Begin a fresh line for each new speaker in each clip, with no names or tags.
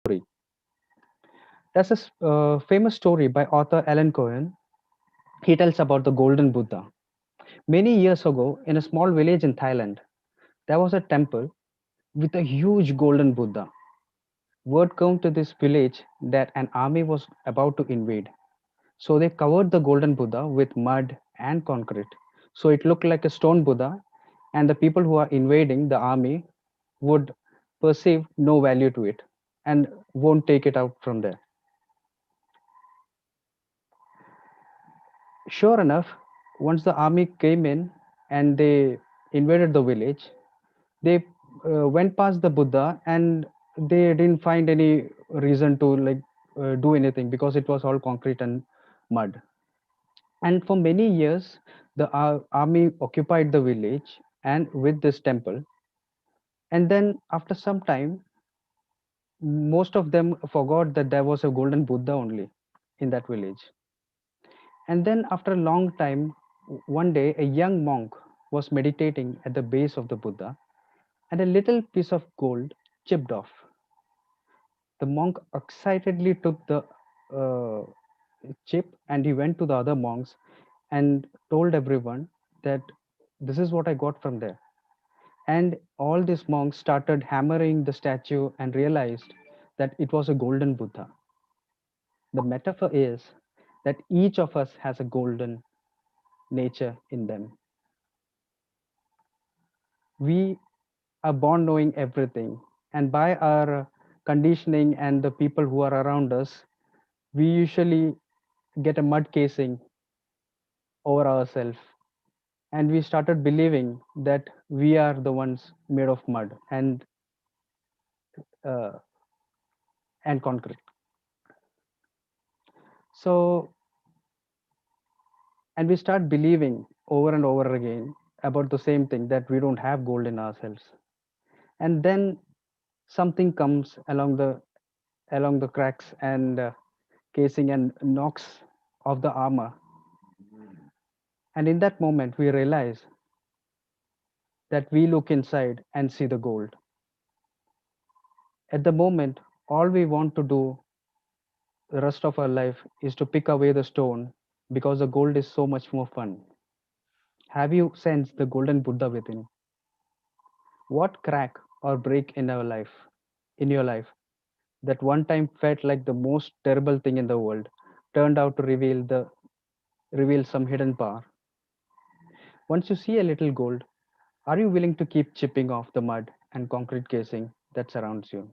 story. There's a famous story by author Alan Cohen. He tells about the Golden Buddha. Many years ago, in a small village in Thailand, there was a temple with a huge golden Buddha. Word came to this village that an army was about to invade. So they covered the golden Buddha with mud and concrete. So it looked like a stone Buddha, and the people who are invading the army would perceive no value to it and won't take it out from there. Sure enough, once the army came in and they invaded the village, they went past the Buddha and they didn't find any reason to do anything because it was all concrete and mud. And for many years, the army occupied the village and with this temple. And then after some time, most of them forgot that there was a golden Buddha only in that village. And then after a long time, one day a young monk was meditating at the base of the Buddha and a little piece of gold chipped off. The monk excitedly took the uh, chip and he went to the other monks and told everyone that this is what I got from there. And all these monks started hammering the statue and realized that it was a golden Buddha. The metaphor is that each of us has a golden nature in them. We are born knowing everything, and by our conditioning and the people who are around us, we usually get a mud casing over ourselves, and we started believing that we are the ones made of mud uh, and concrete. So, and we start believing over and over again about the same thing, that we don't have gold in ourselves. And then something comes along the cracks and casing and knocks off the armor. And in that moment, we realize that we look inside and see the gold. At the moment, all we want to do the rest of our life is to pick away the stone because the gold is so much more fun. Have you sensed the golden Buddha within? What crack or break in your life, that one time felt like the most terrible thing in the world, turned out to reveal some hidden power? Once you see a little gold, are you willing to keep chipping off the mud and concrete casing that surrounds you?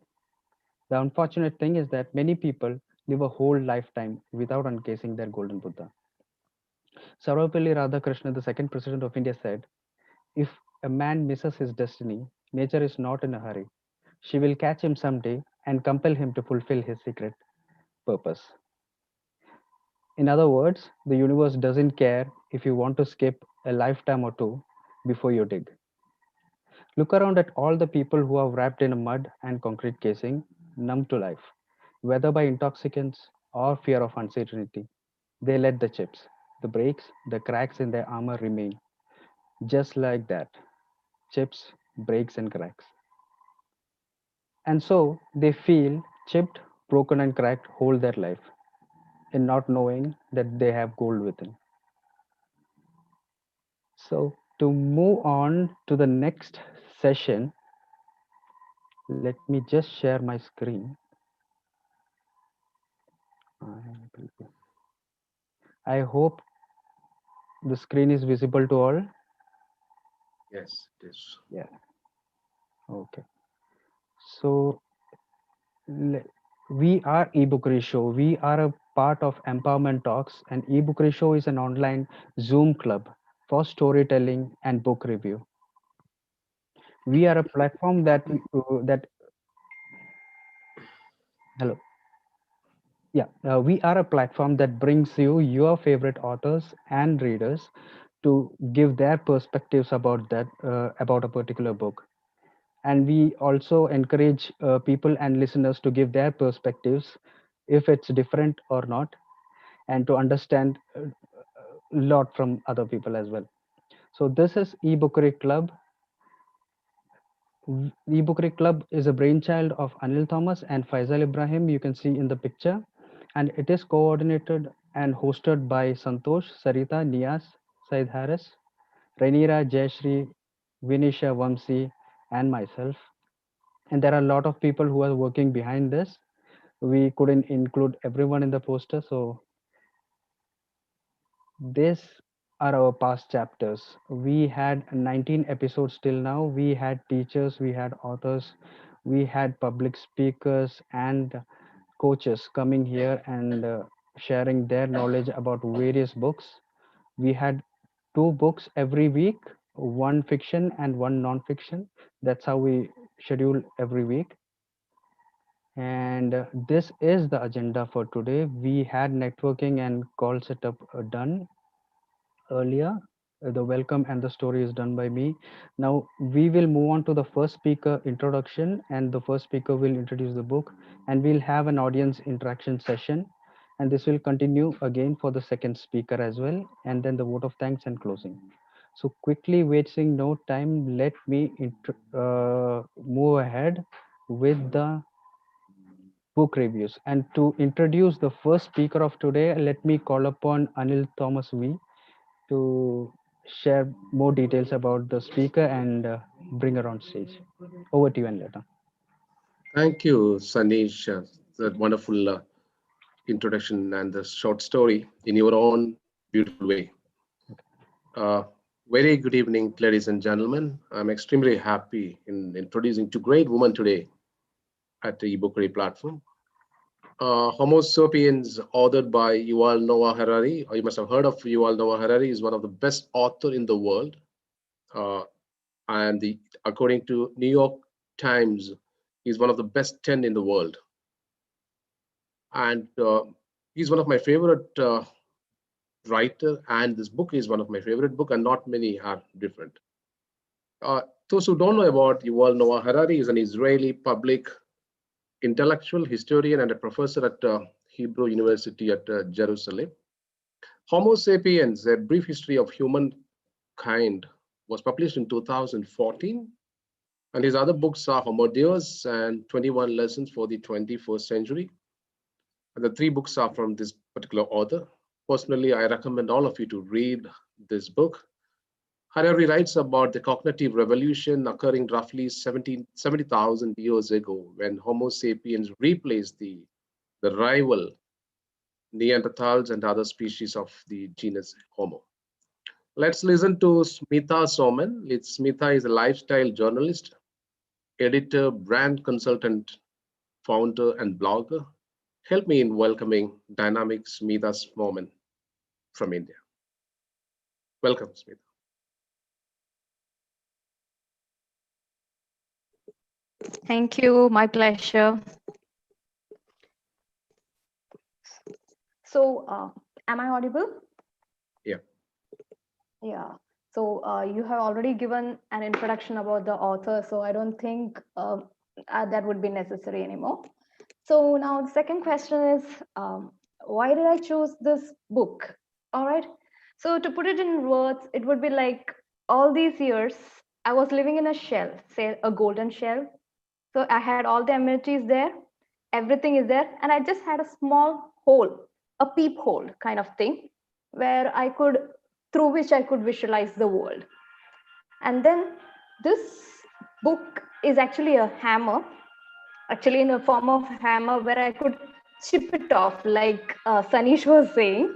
The unfortunate thing is that many people live a whole lifetime without uncasing their golden Buddha. Sarvapalli Radhakrishnan, the second president of India, said, "If a man misses his destiny, nature is not in a hurry. She will catch him someday and compel him to fulfill his secret purpose." In other words, the universe doesn't care if you want to skip a lifetime or two before you dig. Look around at all the people who are wrapped in a mud and concrete casing, numb to life, whether by intoxicants or fear of uncertainty. They let the chips, the breaks, the cracks in their armor remain, just like that. Chips, breaks, and cracks. And so they feel chipped, broken, and cracked whole their life in not knowing that they have gold within. So, to move on to the next session, let me just share my screen. I hope the screen is visible to all.
Yes, it is.
Yeah. Okay. So we are eBookery Show. We are a part of Empowerment Talks, and eBookery Show is an online Zoom club for storytelling and book review. We are a platform that hello. Yeah, we are a platform that brings you your favorite authors and readers to give their perspectives about a particular book. And we also encourage people and listeners to give their perspectives, if it's different or not, and to understand a lot from other people as well. So this is eBookery Club. The Bookery Club is a brainchild of Anil Thomas and Faisal Ibrahim, you can see in the picture, and it is coordinated and hosted by Santosh, Sarita, Nias, Said Harris, Rainira, Jayashri, Vinisha, Vamsi, and myself. And there are a lot of people who are working behind this. We couldn't include everyone in the poster, so these are our past chapters. We had 19 episodes till now. We had teachers, we had authors, we had public speakers and coaches coming here and sharing their knowledge about various books. We had two books every week, one fiction and one non-fiction. That's how we schedule every week. And this is the agenda for today. We had networking and call setup done earlier. The welcome and the story is done by me. Now we will move on to the first speaker introduction, and the first speaker will introduce the book, and we'll have an audience interaction session. And this will continue again for the second speaker as well, and then the vote of thanks and closing. So quickly, wasting no time, let me move ahead with the book reviews. And to introduce the first speaker of today, let me call upon Anil Thomas V to share more details about the speaker and bring her on stage. Over to you, Anilata.
Thank you, Sanish. That wonderful introduction and the short story in your own beautiful way. Uh, Very good evening, ladies and gentlemen. I'm extremely happy in introducing two great women today at the Bookery platform. Homo sapiens, authored by Yuval Noah Harari. You must have heard of Yuval Noah Harari. Is one of the best author in the world, uh, and according to New York Times, he's one of the best 10 in the world. And he's one of my favorite writer, and this book is one of my favorite book, and not many are different. Uh, those who don't know about Yuval Noah Harari is an Israeli public intellectual historian and a professor at Hebrew University at Jerusalem. Homo sapiens, a brief history of humankind, was published in 2014, and his other books are Homo Deus and 21 Lessons for the 21st Century. And the three books are from this particular author. Personally, I recommend all of you to read this book. Harari writes about the cognitive revolution occurring roughly 70,000 years ago when Homo sapiens replaced the rival Neanderthals and other species of the genus Homo. Let's listen to Smita Soman. Smita is a lifestyle journalist, editor, brand consultant, founder, and blogger. Help me in welcoming dynamic Smita Soman from India. Welcome, Smita.
Thank you. My pleasure. So, am I audible?
Yeah.
Yeah. So, you have already given an introduction about the author, so I don't think that would be necessary anymore. So, now the second question is why did I choose this book? All right. So, to put it in words, it would be like all these years I was living in a shell, say a golden shell. So, I had all the amenities there, everything is there, and I just had a small hole, a peephole kind of thing, where I could, through which I could visualize the world. And then this book is actually a hammer, actually in the form of hammer, where I could chip it off, like Sanish was saying.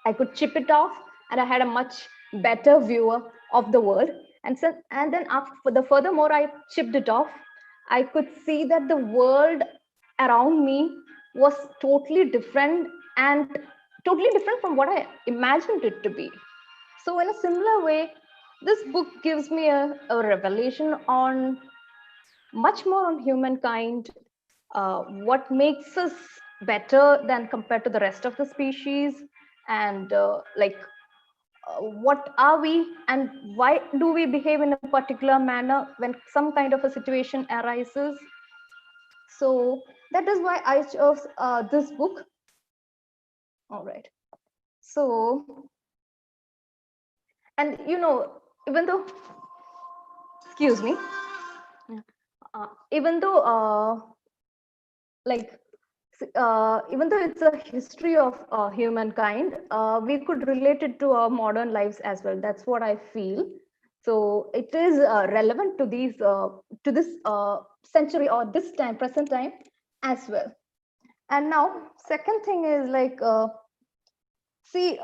I could chip it off, and I had a much better view of the world. And then after furthermore, I chipped it off. I could see that the world around me was totally different and totally different from what I imagined it to be. So, in a similar way, this book gives me a revelation on much more on humankind, what makes us better than compared to the rest of the species, and what are we and why do we behave in a particular manner when some kind of a situation arises. So that is why I chose this book. All right. So, and even though, excuse me, even though like even though it's a history of humankind, we could relate it to our modern lives as well. That's what I feel. So it is relevant to these to this century or this time, present time as well. And now, second thing is like, see,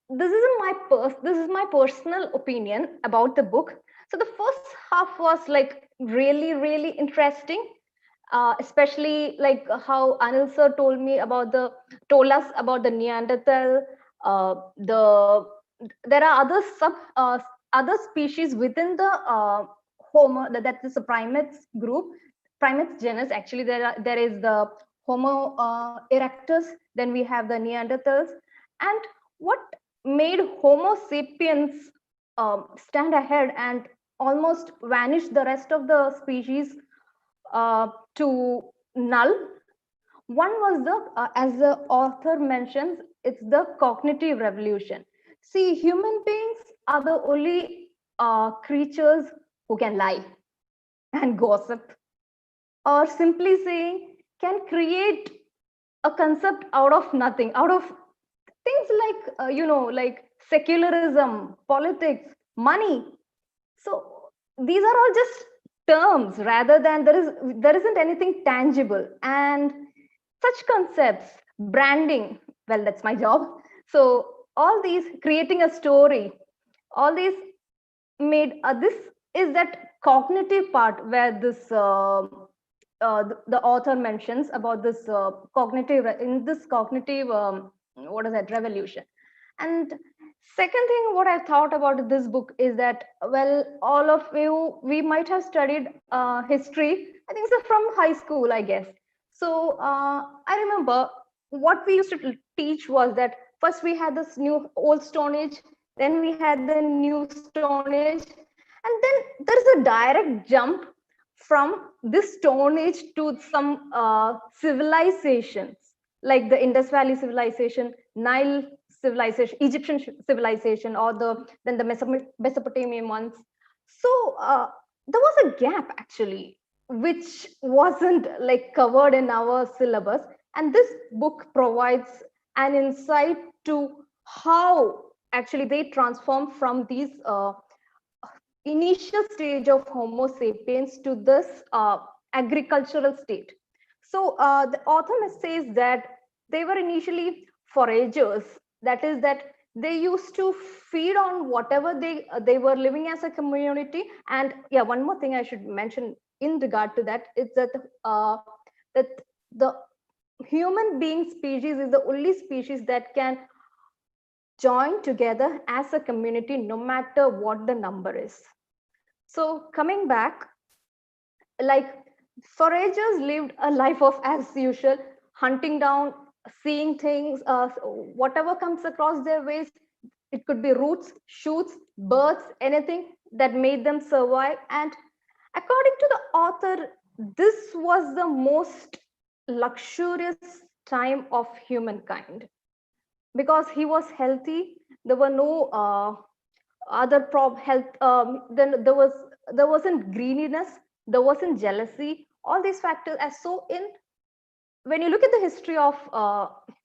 this is my personal opinion about the book. So the first half was like really interesting, especially like how Anil sir told us about the Neanderthal. There are other species within the Homo, that is a primates group, primates genus. Actually, there is the Homo erectus, then we have the Neanderthals, and what made Homo sapiens stand ahead and almost vanish the rest of the species to null. One was as the author mentions, it's the cognitive revolution. See, human beings are the only creatures who can lie and gossip, or simply saying, can create a concept out of nothing, out of things like, like secularism, politics, money. So these are all just terms rather than there isn't anything tangible. And such concepts, branding, well, that's my job. So all these, creating a story, all these made this is that cognitive part where this the author mentions about this cognitive, in this cognitive what is that, revolution. And second thing, what I thought about this book is that, well, all of you, we might have studied history, I think so, from high school, I guess. So I remember what we used to teach was that first we had this new old Stone Age, then we had the new Stone Age, and then there's a direct jump from this Stone Age to some civilizations like the Indus Valley civilization, Nile civilization, Egyptian civilization, or then the Mesopotamian ones. So there was a gap actually, which wasn't like covered in our syllabus, and this book provides an insight to how actually they transform from these initial stage of Homo sapiens to this agricultural state. So the author says that they were initially foragers. That is, that they used to feed on whatever they were living as a community. And yeah, one more thing I should mention in regard to that is that that the human being species is the only species that can join together as a community, no matter what the number is. So coming back, like, foragers lived a life of as usual, hunting down, seeing things, whatever comes across their ways. It could be roots, shoots, birds, anything that made them survive. And according to the author, this was the most luxurious time of humankind because he was healthy. There were no other health. Then there wasn't greeniness, there wasn't jealousy. All these factors are so in. When you look at the history of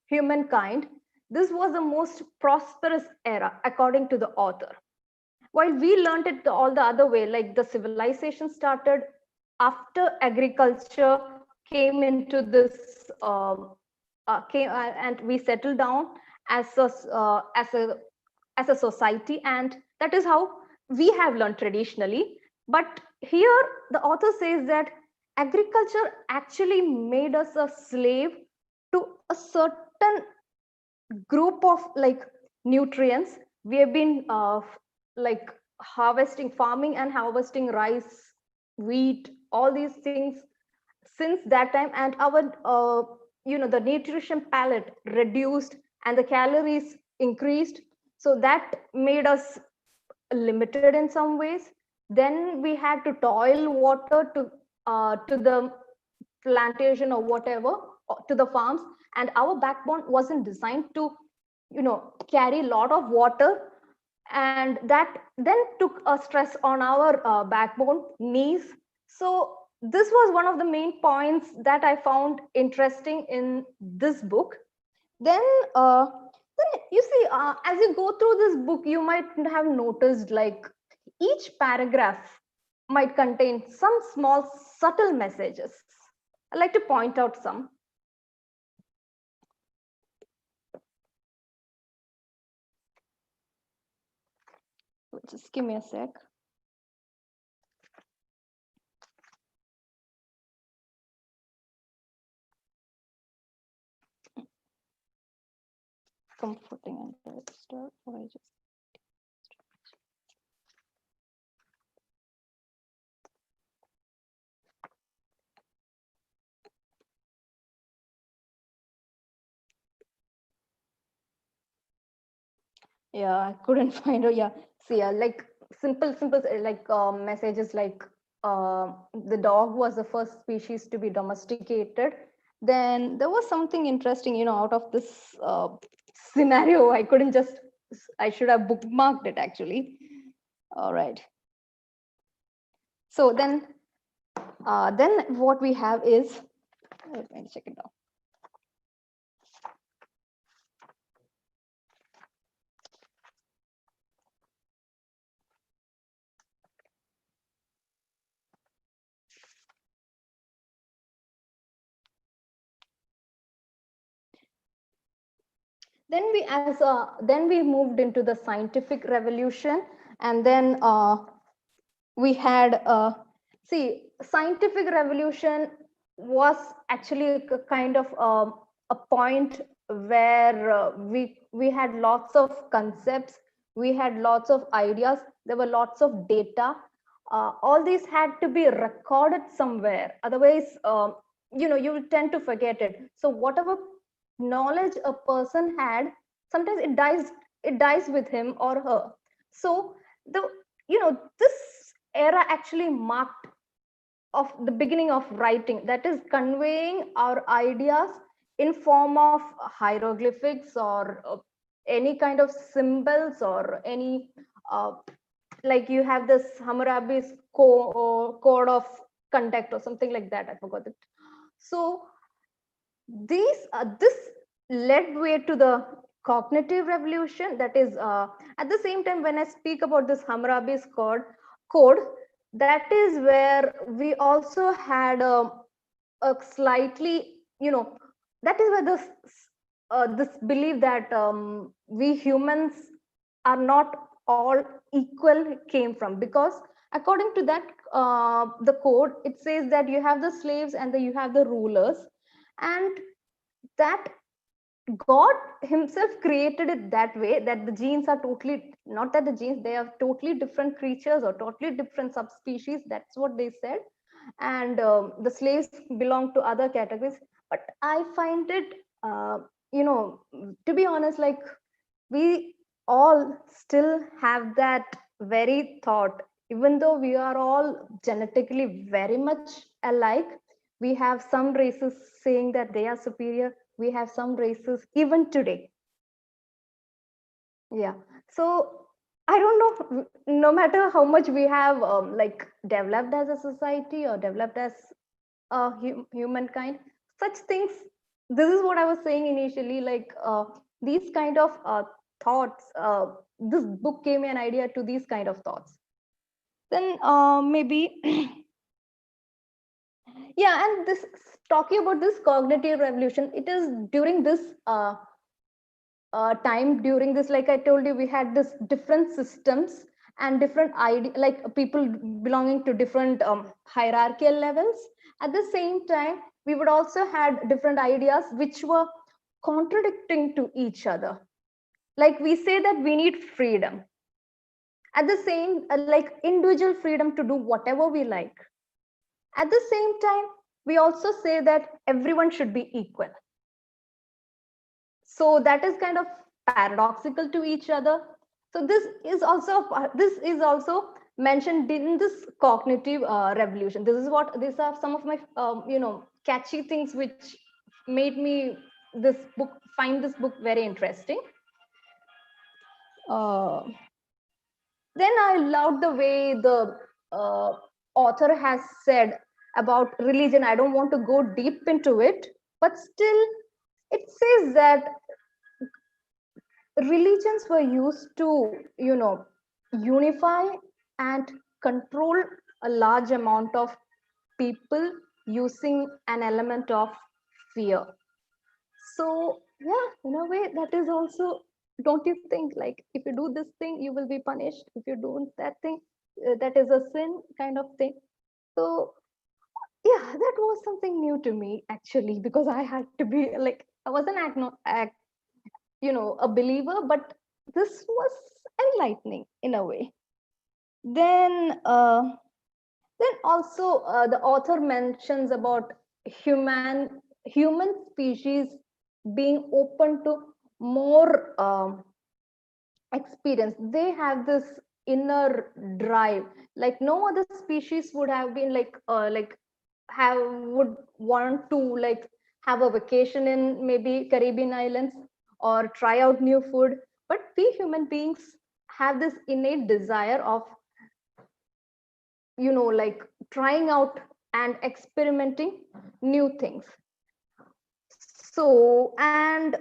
humankind, this was the most prosperous era, according to the author. While we learned it all the other way, like the civilization started after agriculture came into this, and we settled down as a society, and that is how we have learned traditionally. But here the author says that agriculture actually made us a slave to a certain group of like nutrients. We have been like farming and harvesting rice, wheat, all these things since that time, and our the nutrition palette reduced and the calories increased, so that made us limited in some ways. Then we had to toil water to the plantation or whatever, to the farms, and our backbone wasn't designed to carry a lot of water, and that then took a stress on our backbone, knees. So this was one of the main points that I found interesting in this book. Then, then you see, as you go through this book, you might have noticed like each paragraph might contain some small subtle messages. I'd like to point out some. Just give me a sec. Comforting and register, or I just yeah, I couldn't find it. Yeah, see, like simple like messages like the dog was the first species to be domesticated. Then there was something interesting, out of this scenario. I should have bookmarked it actually. All right. So then what we have is, let me check it out. Then we moved into the scientific revolution, and then we had see, scientific revolution was actually a kind of a point where we had lots of concepts, we had lots of ideas, there were lots of data. All these had to be recorded somewhere, otherwise you will tend to forget it. So whatever knowledge a person had, sometimes it dies with him or her. So the this era actually marked of the beginning of writing, that is conveying our ideas in form of hieroglyphics or any kind of symbols or any uh, like you have this Hammurabi's code of conduct or something like that, I forgot it. So this led way to the cognitive revolution. That is, at the same time, when I speak about this Hammurabi's code, that is where we also had a slightly, that is where this belief that we humans are not all equal came from, because according to that the code, it says that you have the slaves and you have the rulers, and that God himself created it that way, that the genes are totally, not that the genes, they are totally different creatures or totally different subspecies. That's what they said. And the slaves belong to other categories. But I find it, to be honest, like we all still have that very thought, even though we are all genetically very much alike. We have some races saying that they are superior, we have some races even today. Yeah, so I don't know, no matter how much we have like developed as a society or developed as humankind, such things, this is what I was saying initially, like these kind of thoughts, this book gave me an idea to these kind of thoughts. Then maybe yeah, and this, talking about this cognitive revolution, it is during this time, during this, like I told you, we had this different systems and different idea, like people belonging to different hierarchical levels. At the same time, we would also had different ideas which were contradicting to each other. Like we say that we need freedom, at the same like individual freedom to do whatever we like. At the same time, we also say that everyone should be equal. So that is kind of paradoxical to each other. So this is also mentioned in this cognitive revolution. These are some of my catchy things which made me find this book very interesting. uh, then I loved the way the author has said about religion. I don't want to go deep into it, but still, it says that religions were used to, unify and control a large amount of people using an element of fear. So, yeah, in a way, that is also, don't you think, like, if you do this thing, you will be punished. If you don't that thing, that is a sin kind of thing. So, yeah, that was something new to me, actually, because I had to be like, I wasn't a believer, but this was enlightening in a way. Then uh, then also, the author mentions about human species being open to more experience. They have this inner drive, like no other species would have been like have would want to like have a vacation in maybe Caribbean islands or try out new food. But we human beings have this innate desire of, like trying out and experimenting new things. So and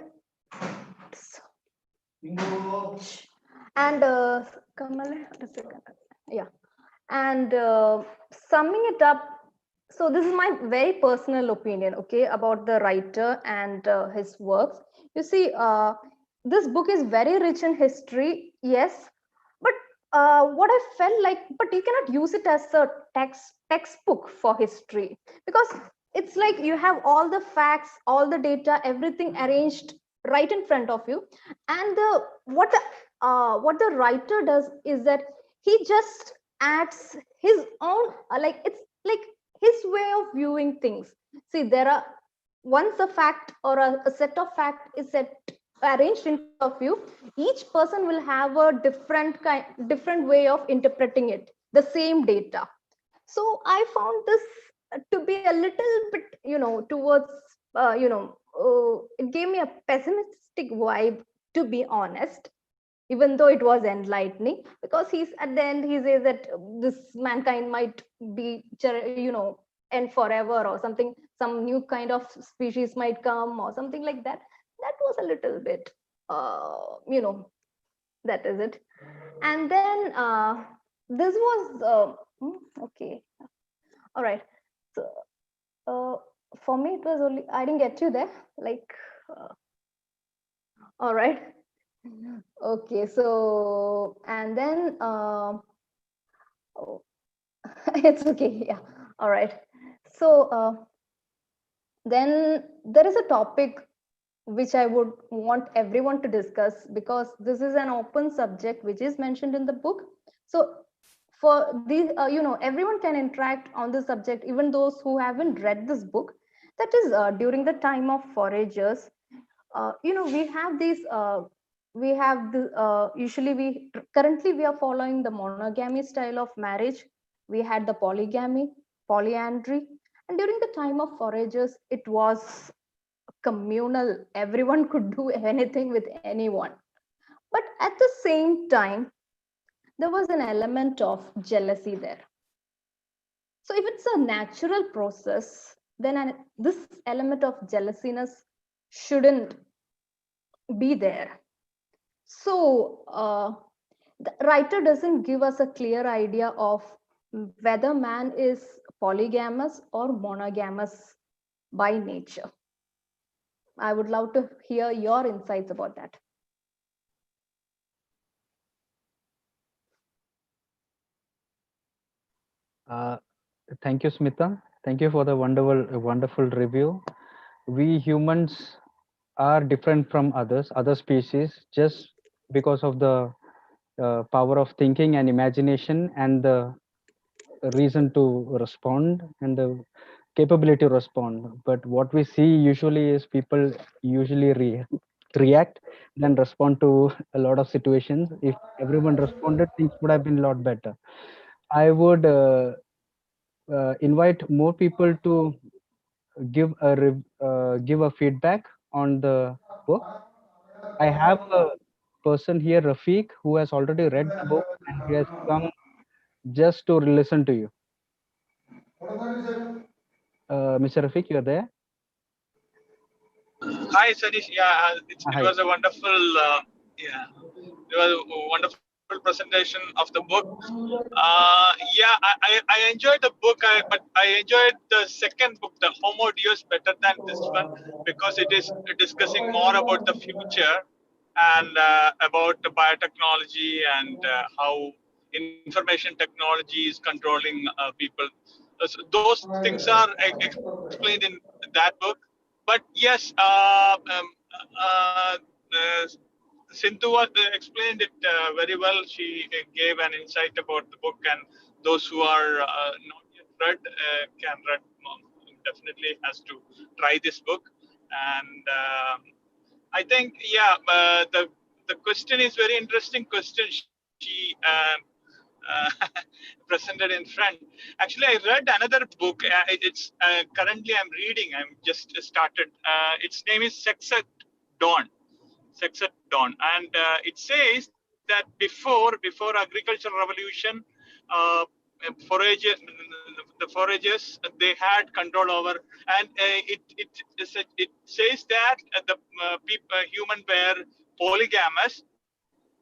Kamal, a second. Yeah. And summing it up, so this is my very personal opinion, okay, about the writer and his works. You see, this book is very rich in history, yes, but what I felt like, but you cannot use it as a textbook for history, because it's like you have all the facts, all the data, everything arranged right in front of you. And what the writer does is that he just adds his own, like it's like his way of viewing things. See, there are, once a fact or a set of fact is set arranged in front of you, each person will have a different way of interpreting it, the same data. So I found this to be a little bit, towards, it gave me a pessimistic vibe, to be honest, even though it was enlightening, because he's at the end he says that this mankind might be, end forever or something, some new kind of species might come or something like that. That was a little bit, that is it. And then this was okay, all right. So uh, for me it was only, I didn't get you there, like, uh, all right. Okay, so and then oh, it's okay. Yeah. All right. So then there is a topic which I would want everyone to discuss, because this is an open subject which is mentioned in the book. So for these, everyone can interact on the subject, even those who haven't read this book. That is during the time of foragers. We have these. We have the usually we currently we are following the monogamy style of marriage. We had the polygamy, polyandry, and during the time of foragers, it was communal. Everyone could do anything with anyone. But at the same time, there was an element of jealousy there. So if it's a natural process, then this element of jealousiness shouldn't be there. So the writer doesn't give us a clear idea of whether man is polygamous or monogamous by nature. I would love to hear your insights about that.
Uh, Thank you, Smita. Thank you for the wonderful review. We humans are different from other species, just because of the power of thinking and imagination and the reason to respond and the capability to respond. But what we see usually is people usually react, then respond to a lot of situations. If everyone responded, things would have been a lot better. I would invite more people to give a feedback on the book. I have a person here, Rafiq, who has already read the book and he has come just to listen to you. Mr. Rafiq, you are there?
Hi, Sanish. Yeah, it
Hi.
was a wonderful, yeah, it was a wonderful presentation of the book. Yeah, I enjoyed the book, but I enjoyed the second book, the Homo Deus, better than this one because it is discussing more about the future and about the biotechnology and how information technology is controlling people. So those things are explained in that book. But yes, uh, uh, Sindhu explained it very well. She gave an insight about the book, and those who are not yet read can read. Definitely has to try this book, and I think the question is very interesting question. She presented in front. Actually, I read another book. Currently I'm reading. I'm just started. Its name is Sex at Dawn. Sex at Dawn, and it says that before agricultural revolution, uh, forage the foragers they had control over, and it says that human were polygamous,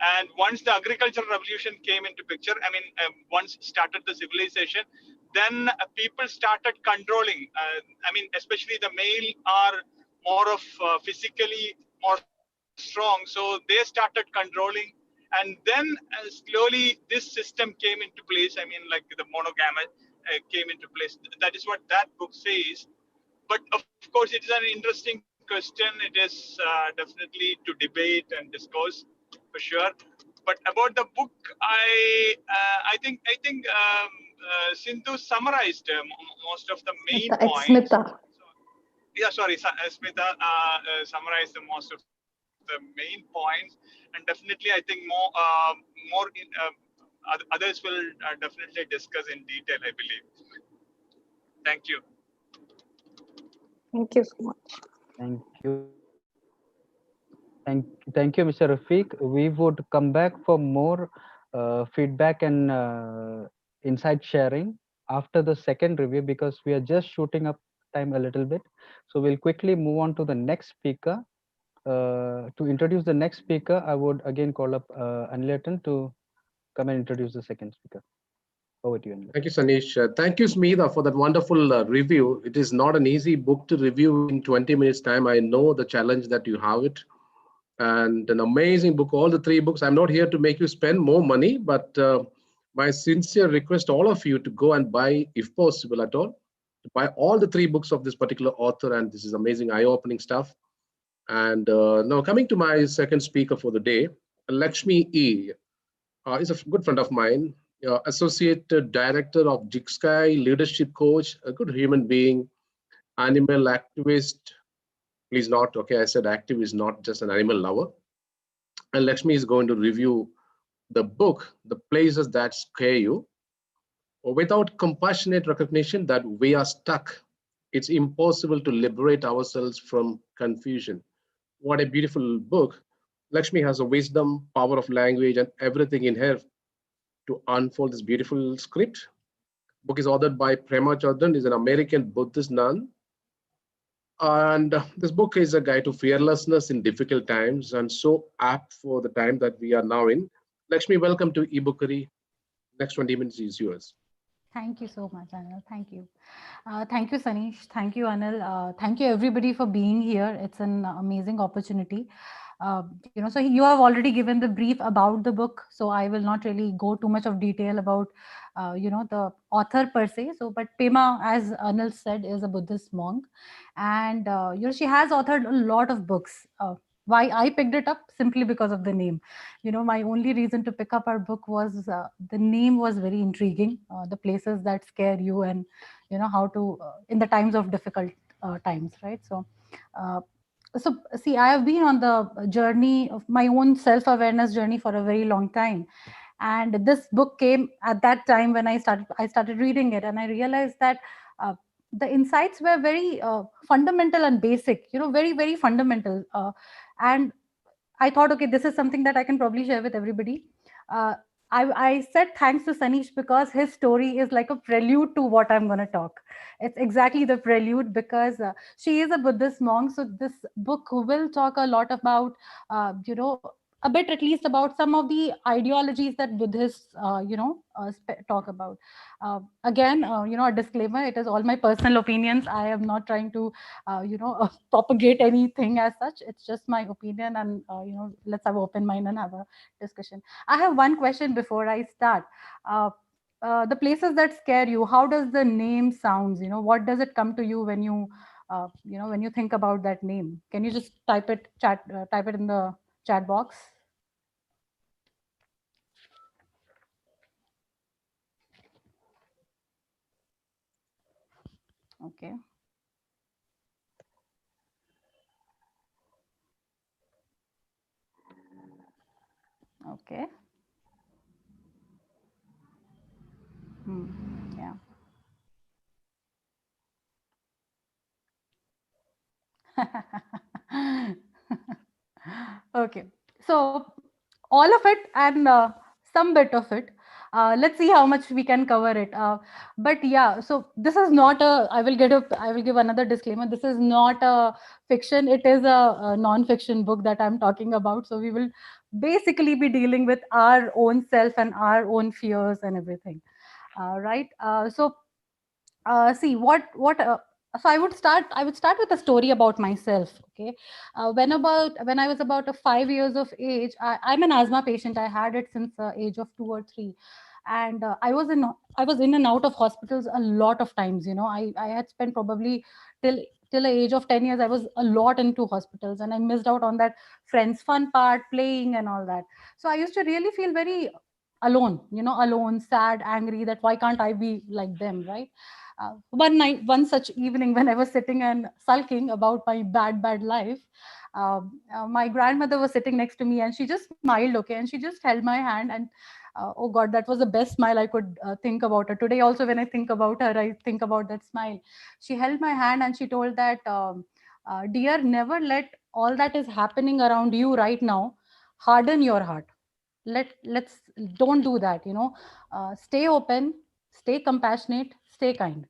and once the agricultural revolution came into picture, I mean, once started the civilization, then people started controlling. I mean, especially the male are more of physically more strong, so they started controlling, and then slowly this system came into place. I mean, like the monogamy came into place. That is what that book says. But of course, it is an interesting question. It is definitely to debate and discuss for sure. But about the book, I think Sindhu summarized most of the main
It's
points.
Smita.
So, yeah, sorry, Smita summarized the most of the main points, and definitely I think others will definitely discuss in detail, I believe. Thank you.
Thank you so much.
Thank you. Thank, thank you, Mr. Rafiq. We would come back for more feedback and insight sharing after the second review because we are just shooting up time a little bit. So we'll quickly move on to the next speaker. To introduce the next speaker, I would again call up Anleton to come and introduce the second speaker. Over to you, Anleton.
Thank you, Sanish. Thank you, Smita, for that wonderful review. It is not an easy book to review in 20 minutes time. I know the challenge that you have it, and an amazing book. All the three books. I'm not here to make you spend more money, but my sincere request all of you to go and buy, if possible at all, to buy all the three books of this particular author. And this is amazing, eye-opening stuff. And now coming to my second speaker for the day, Lakshmi E. Is a good friend of mine, associate director of Jigsky, leadership coach, a good human being, animal activist. Please not, okay, I said activist, not just an animal lover. And Lakshmi is going to review the book, The Places That Scare You. Without compassionate recognition that we are stuck, it's impossible to liberate ourselves from confusion. What a beautiful book. Lakshmi has a wisdom, power of language, and everything in her to unfold this beautiful script. Book is authored by Prema Chodron, is an American Buddhist nun. And this book is a guide to fearlessness in difficult times and so apt for the time that we are now in. Lakshmi, welcome to eBookery. Next 20 minutes is yours.
Thank you so much, Anil. Thank you. Thank you, Sanish. Thank you, Anil. Thank you, everybody, for being here. It's an amazing opportunity. So you have already given the brief about the book, so I will not really go too much of detail about, the author per se. So, but Pema, as Anil said, is a Buddhist monk, and she has authored a lot of books. Why I picked it up? Simply because of the name. My only reason to pick up our book was the name was very intriguing. The places that scare you, and how to in the times of difficult times, right? Uh, so see, I have been on the journey of my own self-awareness journey for a very long time, and this book came at that time when I started reading it, and I realized that the insights were very fundamental and basic, very very fundamental, and I thought, okay, this is something that I can probably share with everybody. uh, I said thanks to Sanish because his story is like a prelude to what I'm going to talk. It's exactly the prelude because she is a Buddhist monk. So this book will talk a lot about, a bit at least about some of the ideologies that Buddhists, talk about. Again, a disclaimer, it is all my personal opinions. I am not trying to, propagate anything as such. It's just my opinion, and, let's have an open mind and have a discussion. I have one question before I start. The places that scare you, how does the name sounds? What does it come to you when when you think about that name? Can you just type it in the chat box? Okay. Okay. Hmm. Yeah. Okay. So all of it and some bit of it. Let's see how much we can cover it. But yeah, so this is not a. I will give another disclaimer. This is not a fiction. It is a non-fiction book that I'm talking about. So we will basically be dealing with our own self and our own fears and everything. Right. See what so I would start with a story about myself. Okay. When I was about 5 years of age, I'm an asthma patient. I had it since age of 2 or 3, and I was in and out of hospitals a lot of times. I had spent probably till till the age of 10 years. I was a lot into hospitals, and I missed out on that friends fun part, playing and all that. So I used to really feel very alone, sad, angry, that why can't I be like them, right? One such evening, when I was sitting and sulking about my bad life, my grandmother was sitting next to me, and she just smiled, okay, and she just held my hand, and oh God, that was the best smile I could think about her. Today also, when I think about her, I think about that smile. She held my hand and she told that, dear, never let all that is happening around you right now harden your heart. Let's don't do that. Stay open, stay compassionate, stay kind.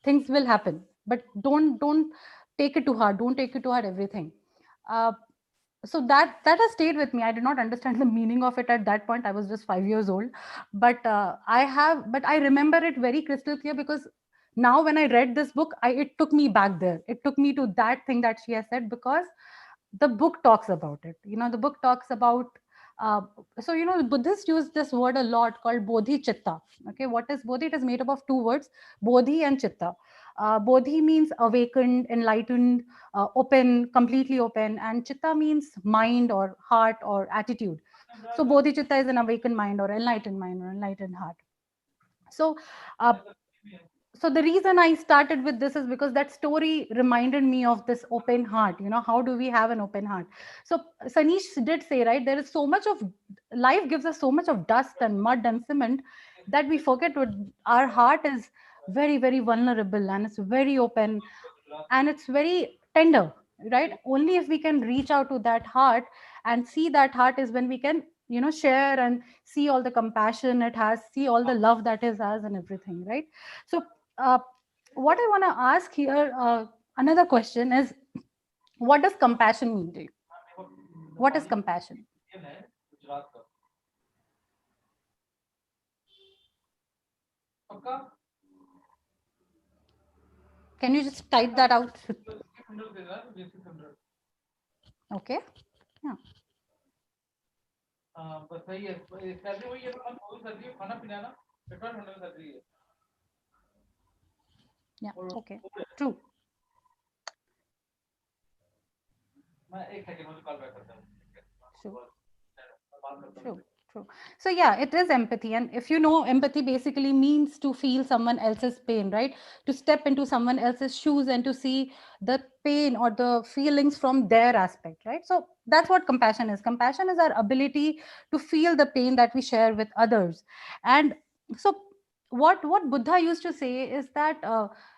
Things will happen, but don't take it too hard. Don't take it too hard, everything. uh, so that has stayed with me. I did not understand the meaning of it at that point. I was just 5 years old, but I remember it very crystal clear, because now when I read this book, it took me back there. It took me to that thing that she has said, because the book talks about it. The book talks about, uh, the Buddhists use this word a lot called bodhi chitta. Okay, what is bodhi? It is made up of two words, bodhi and chitta. Bodhi means awakened, enlightened, open, completely open, and chitta means mind or heart or attitude. So bodhi chitta is an awakened mind or enlightened heart. So uh, so the reason I started with this is because that story reminded me of this open heart. How do we have an open heart? So Sanish did say, right, there is so much of life gives us so much of dust and mud and cement that we forget what our heart is. Very, very vulnerable, and it's very open, and it's very tender, right? Only if we can reach out to that heart and see that heart is when we can share and see all the compassion it has, see all the love that it has and everything, right? So uh, what I want to ask here, another question is, what does compassion mean to you? What is compassion? Can you just type that out? Okay. Yeah. Yeah. Okay. True. True. True. True. So yeah, it is empathy. And if empathy basically means to feel someone else's pain, right? To step into someone else's shoes and to see the pain or the feelings from their aspect, right? So that's what compassion is. Compassion is our ability to feel the pain that we share with others. And so what Buddha used to say is that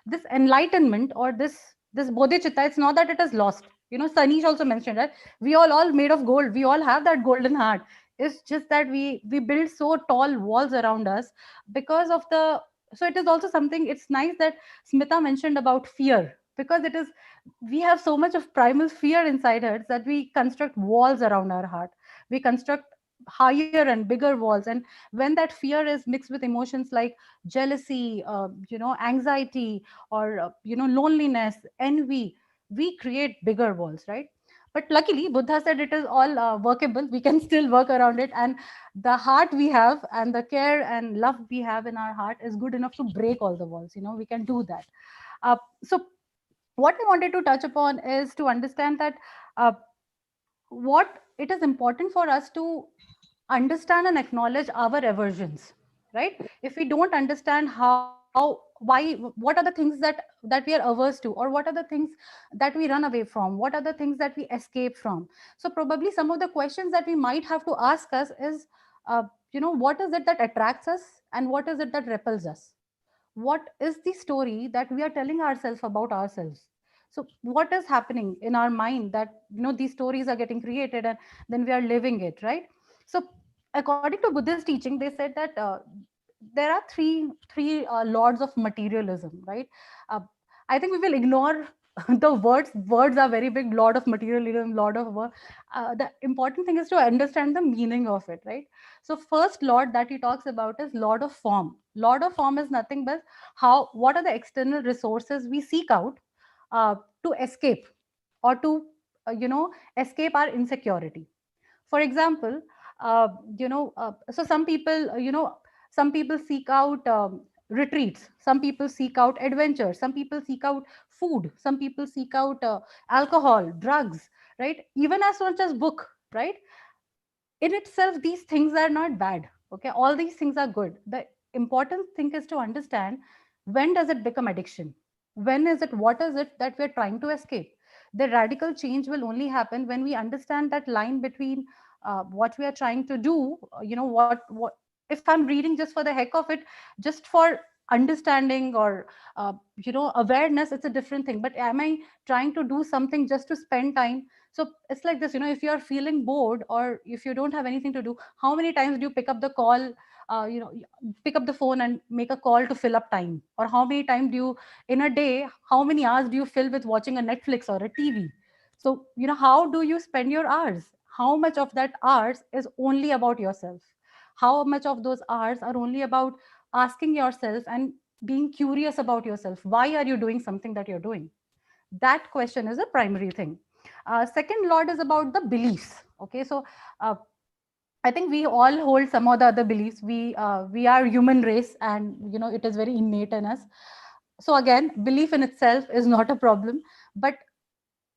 this enlightenment, or this bodhicitta, it's not that it is lost. Sanish also mentioned that we all made of gold. We all have that golden heart. It's just that we build so tall walls around us because of the. So it is also something, it's nice that Smita mentioned about fear, because it is, we have so much of primal fear inside us that we construct walls around our heart. We construct higher and bigger walls, and when that fear is mixed with emotions like jealousy, anxiety, or loneliness, envy, we create bigger walls, right? But luckily Buddha said it is all workable, we can still work around it, and the heart we have and the care and love we have in our heart is good enough to break all the walls. We can do that. So what I wanted to touch upon is to understand that uh, what it is important for us to understand and acknowledge our aversions, right? If we don't understand how, why, what are the things that we are averse to, or what are the things that we run away from, what are the things that we escape from. So probably some of the questions that we might have to ask us is, what is it that attracts us and what is it that repels us? What is the story that we are telling ourselves about ourselves? So what is happening in our mind that these stories are getting created, and then we are living it, right? So according to Buddhist teaching, they said that there are three lords of materialism, right? uh, I think we will ignore the words are very big: lord of materialism, lord of work. The important thing is to understand the meaning of it, right? So first lord that he talks about is lord of form. Lord of form is nothing but what are the external resources we seek out to escape, or to escape our insecurity. For example, so some people seek out retreats, some people seek out adventure, some people seek out food, some people seek out alcohol, drugs, right? Even as much as book, right? In itself these things are not bad, okay? All these things are good. The important thing is to understand, when does it become addiction? When is it, what is it that we're trying to escape? The radical change will only happen when we understand that line between what we are trying to do. What if I'm reading just for the heck of it, just for understanding, or awareness, it's a different thing. But am I trying to do something just to spend time? So it's like this, if you're feeling bored, or if you don't have anything to do, how many times do you pick up the call, pick up the phone and make a call to fill up time? Or how many times do you, in a day, how many hours do you fill with watching a Netflix or a TV? So how do you spend your hours? How much of that hours is only about yourself? How much of those hours are only about asking yourself and being curious about yourself? Why are you doing something that you're doing? That question is a primary thing. Second lord is about the beliefs. Okay, so uh, I think we all hold some of the other beliefs. We are human race, and it is very innate in us. So again, belief in itself is not a problem, but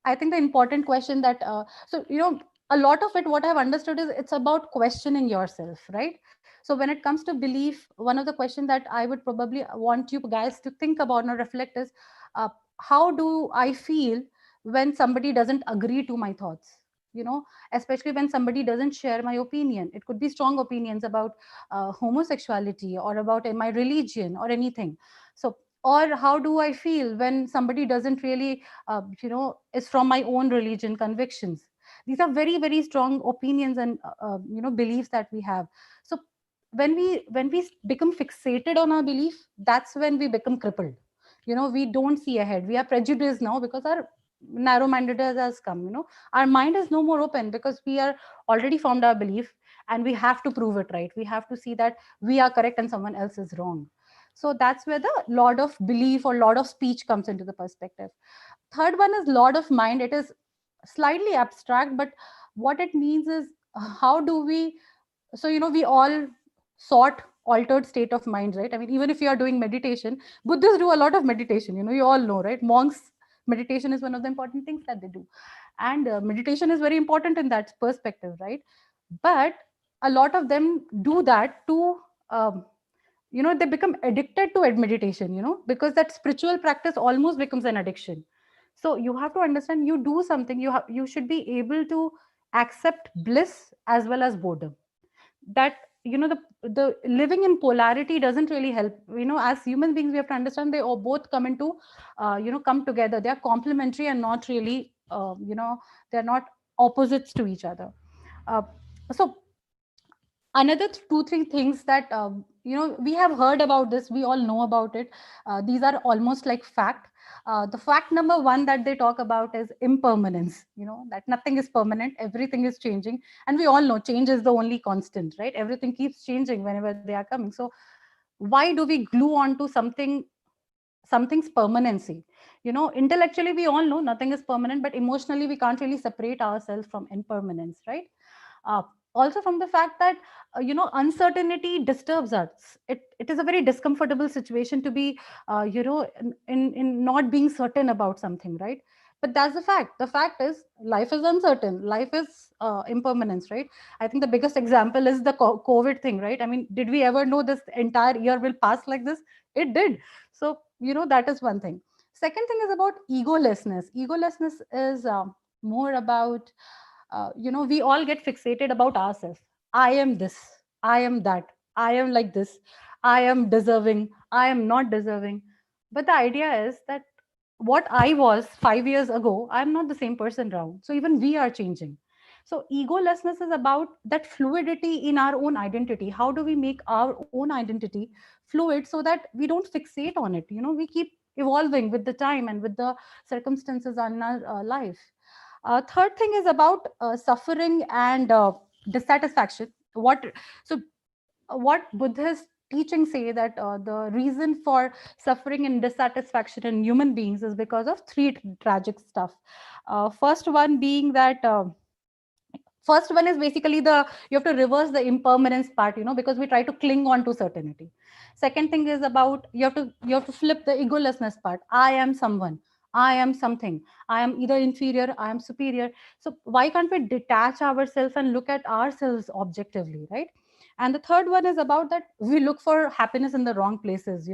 I think the important question that a lot of it, what I've understood is it's about questioning yourself, right? So when it comes to belief, one of the questions that I would probably want you guys to think about or reflect is, uh, how do I feel when somebody doesn't agree to my thoughts? Especially when somebody doesn't share my opinion. It could be strong opinions about homosexuality, or about my religion, or anything. So, or how do I feel when somebody doesn't really is from my own religion convictions? These are very, very strong opinions and beliefs that we have. So when we become fixated on our belief, that's when we become crippled. We don't see ahead. We are prejudiced now because our narrow mindedness has come. Our mind is no more open because we are already formed our belief, and we have to prove it right. We have to see that we are correct and someone else is wrong. So that's where the lord of belief or lord of speech comes into the perspective. Third one is lord of mind. It is slightly abstract, but what it means is, how do we, so we all sought altered state of mind, right? I mean, even if you are doing meditation, Buddhists do a lot of meditation. You all know, right? Monks, meditation is one of the important things that they do, and meditation is very important in that perspective, right? But a lot of them do that to um, they become addicted to meditation, because that spiritual practice almost becomes an addiction. So you have to understand, you do something, you should be able to accept bliss as well as boredom. That the living in polarity doesn't really help. As human beings, we have to understand they all both come into come together. They are complementary and not really they're not opposites to each other. uh, so another 2 3 things that we have heard about this, we all know about it. These are almost like fact. The fact number one that they talk about is impermanence, that nothing is permanent, everything is changing. And we all know change is the only constant, right? Everything keeps changing whenever they are coming. So why do we glue on to something's permanency? Intellectually we all know nothing is permanent, but emotionally we can't really separate ourselves from impermanence, right? uh, Also from the fact that uncertainty disturbs us. It is a very discomfortable situation to be in not being certain about something, right? But that's the fact is life is uncertain, life is impermanence, right? I think the biggest example is the COVID thing, right? I mean, did we ever know this entire year will pass like this? It did. So that is one thing. Second thing is about egolessness. Egolessness is more about we all get fixated about ourselves. I am this, I am that, I am like this, I am deserving, I am not deserving. But the idea is that what I was 5 years ago, I'm not the same person now. So even we are changing. So egolessness is about that fluidity in our own identity. How do we make our own identity fluid so that we don't fixate on it? We keep evolving with the time and with the circumstances in our life. Third thing is about suffering and dissatisfaction. What Buddhist teachings say that the reason for suffering and dissatisfaction in human beings is because of three tragic stuff. First one being that first one is basically the you have to reverse the impermanence part, because we try to cling on to certainty. Second thing is about you have to flip the egolessness part. I am someone, I am something, I am either inferior, I am superior. So why can't we detach ourselves and look at ourselves objectively, right? And the third one is about that we look for happiness in the wrong places.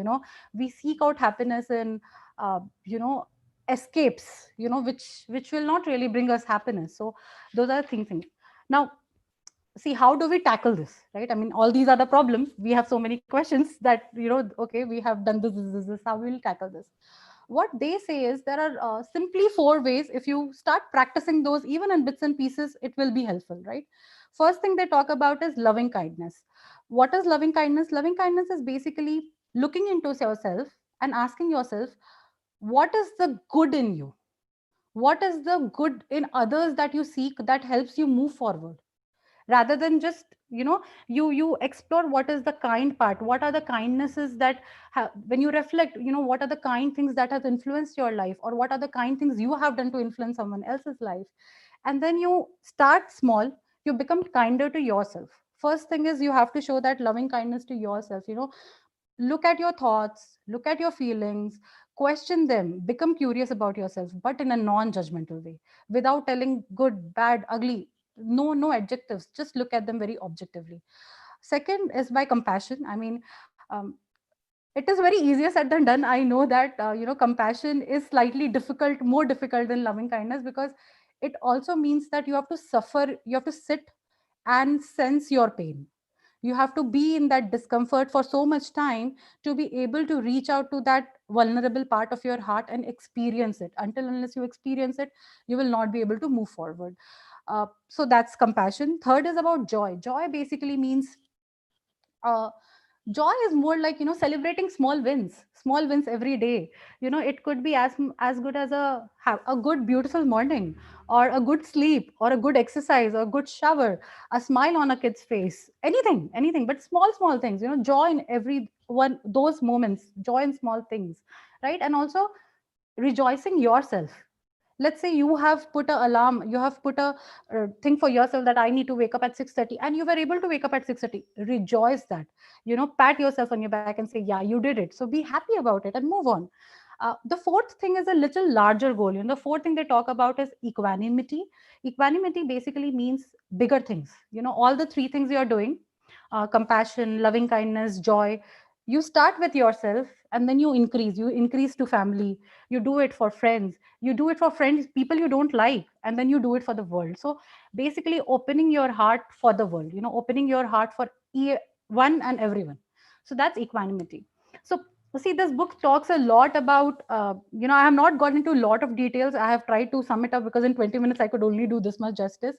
We seek out happiness in uh, you know escapes, which will not really bring us happiness. So those are the things. Now, see, how do we tackle this, right? I mean, all these are the problems. We have so many questions that, okay, we have done this, how we will tackle this. What they say is there are simply 4 ways. If you start practicing those, even in bits and pieces, it will be helpful, right? First thing they talk about is loving kindness. What is loving kindness? Loving kindness is basically looking into yourself and asking yourself, what is the good in you? What is the good in others that you seek that helps you move forward? Rather than just you explore what is the kind part, what are the kindnesses that when you reflect, what are the kind things that has influenced your life, or what are the kind things you have done to influence someone else's life. And then you start small, you become kinder to yourself. First thing is you have to show that loving kindness to yourself. Look at your thoughts, look at your feelings, question them, become curious about yourself, but in a non-judgmental way, without telling good, bad, ugly. No adjectives, just look at them very objectively. Second is by compassion. I mean, it is very easier said than done. I know that compassion is slightly difficult, more difficult than loving kindness, because it also means that you have to suffer, you have to sit and sense your pain. You have to be in that discomfort for so much time to be able to reach out to that vulnerable part of your heart and experience it. Until unless you experience it, you will not be able to move forward. So that's compassion. Third is about joy. Joy basically means uh, joy is more like celebrating small wins every day. It could be as good as a good beautiful morning, or a good sleep, or a good exercise, or a good shower, a smile on a kid's face, anything, but small things. Joy in every one those moments, joy in small things, right? And also rejoicing yourself. Let's say you have put a alarm, you have put a thing for yourself that I need to wake up at 6:30, and you were able to wake up at 6:30. Rejoice that. Pat yourself on your back and say, yeah, you did it. So be happy about it and move on. The fourth thing is a little larger goal. The fourth thing they talk about is equanimity. Equanimity basically means bigger things. All the three things you're doing, compassion, loving kindness, joy, you start with yourself, and then you increase to family, you do it for friends, you do it for friends, people you don't like, and then you do it for the world. So basically opening your heart for the world, opening your heart for one and everyone. So that's equanimity. So See, this book talks a lot about, I have not gone into a lot of details. I have tried to sum it up because in 20 minutes I could only do this much justice.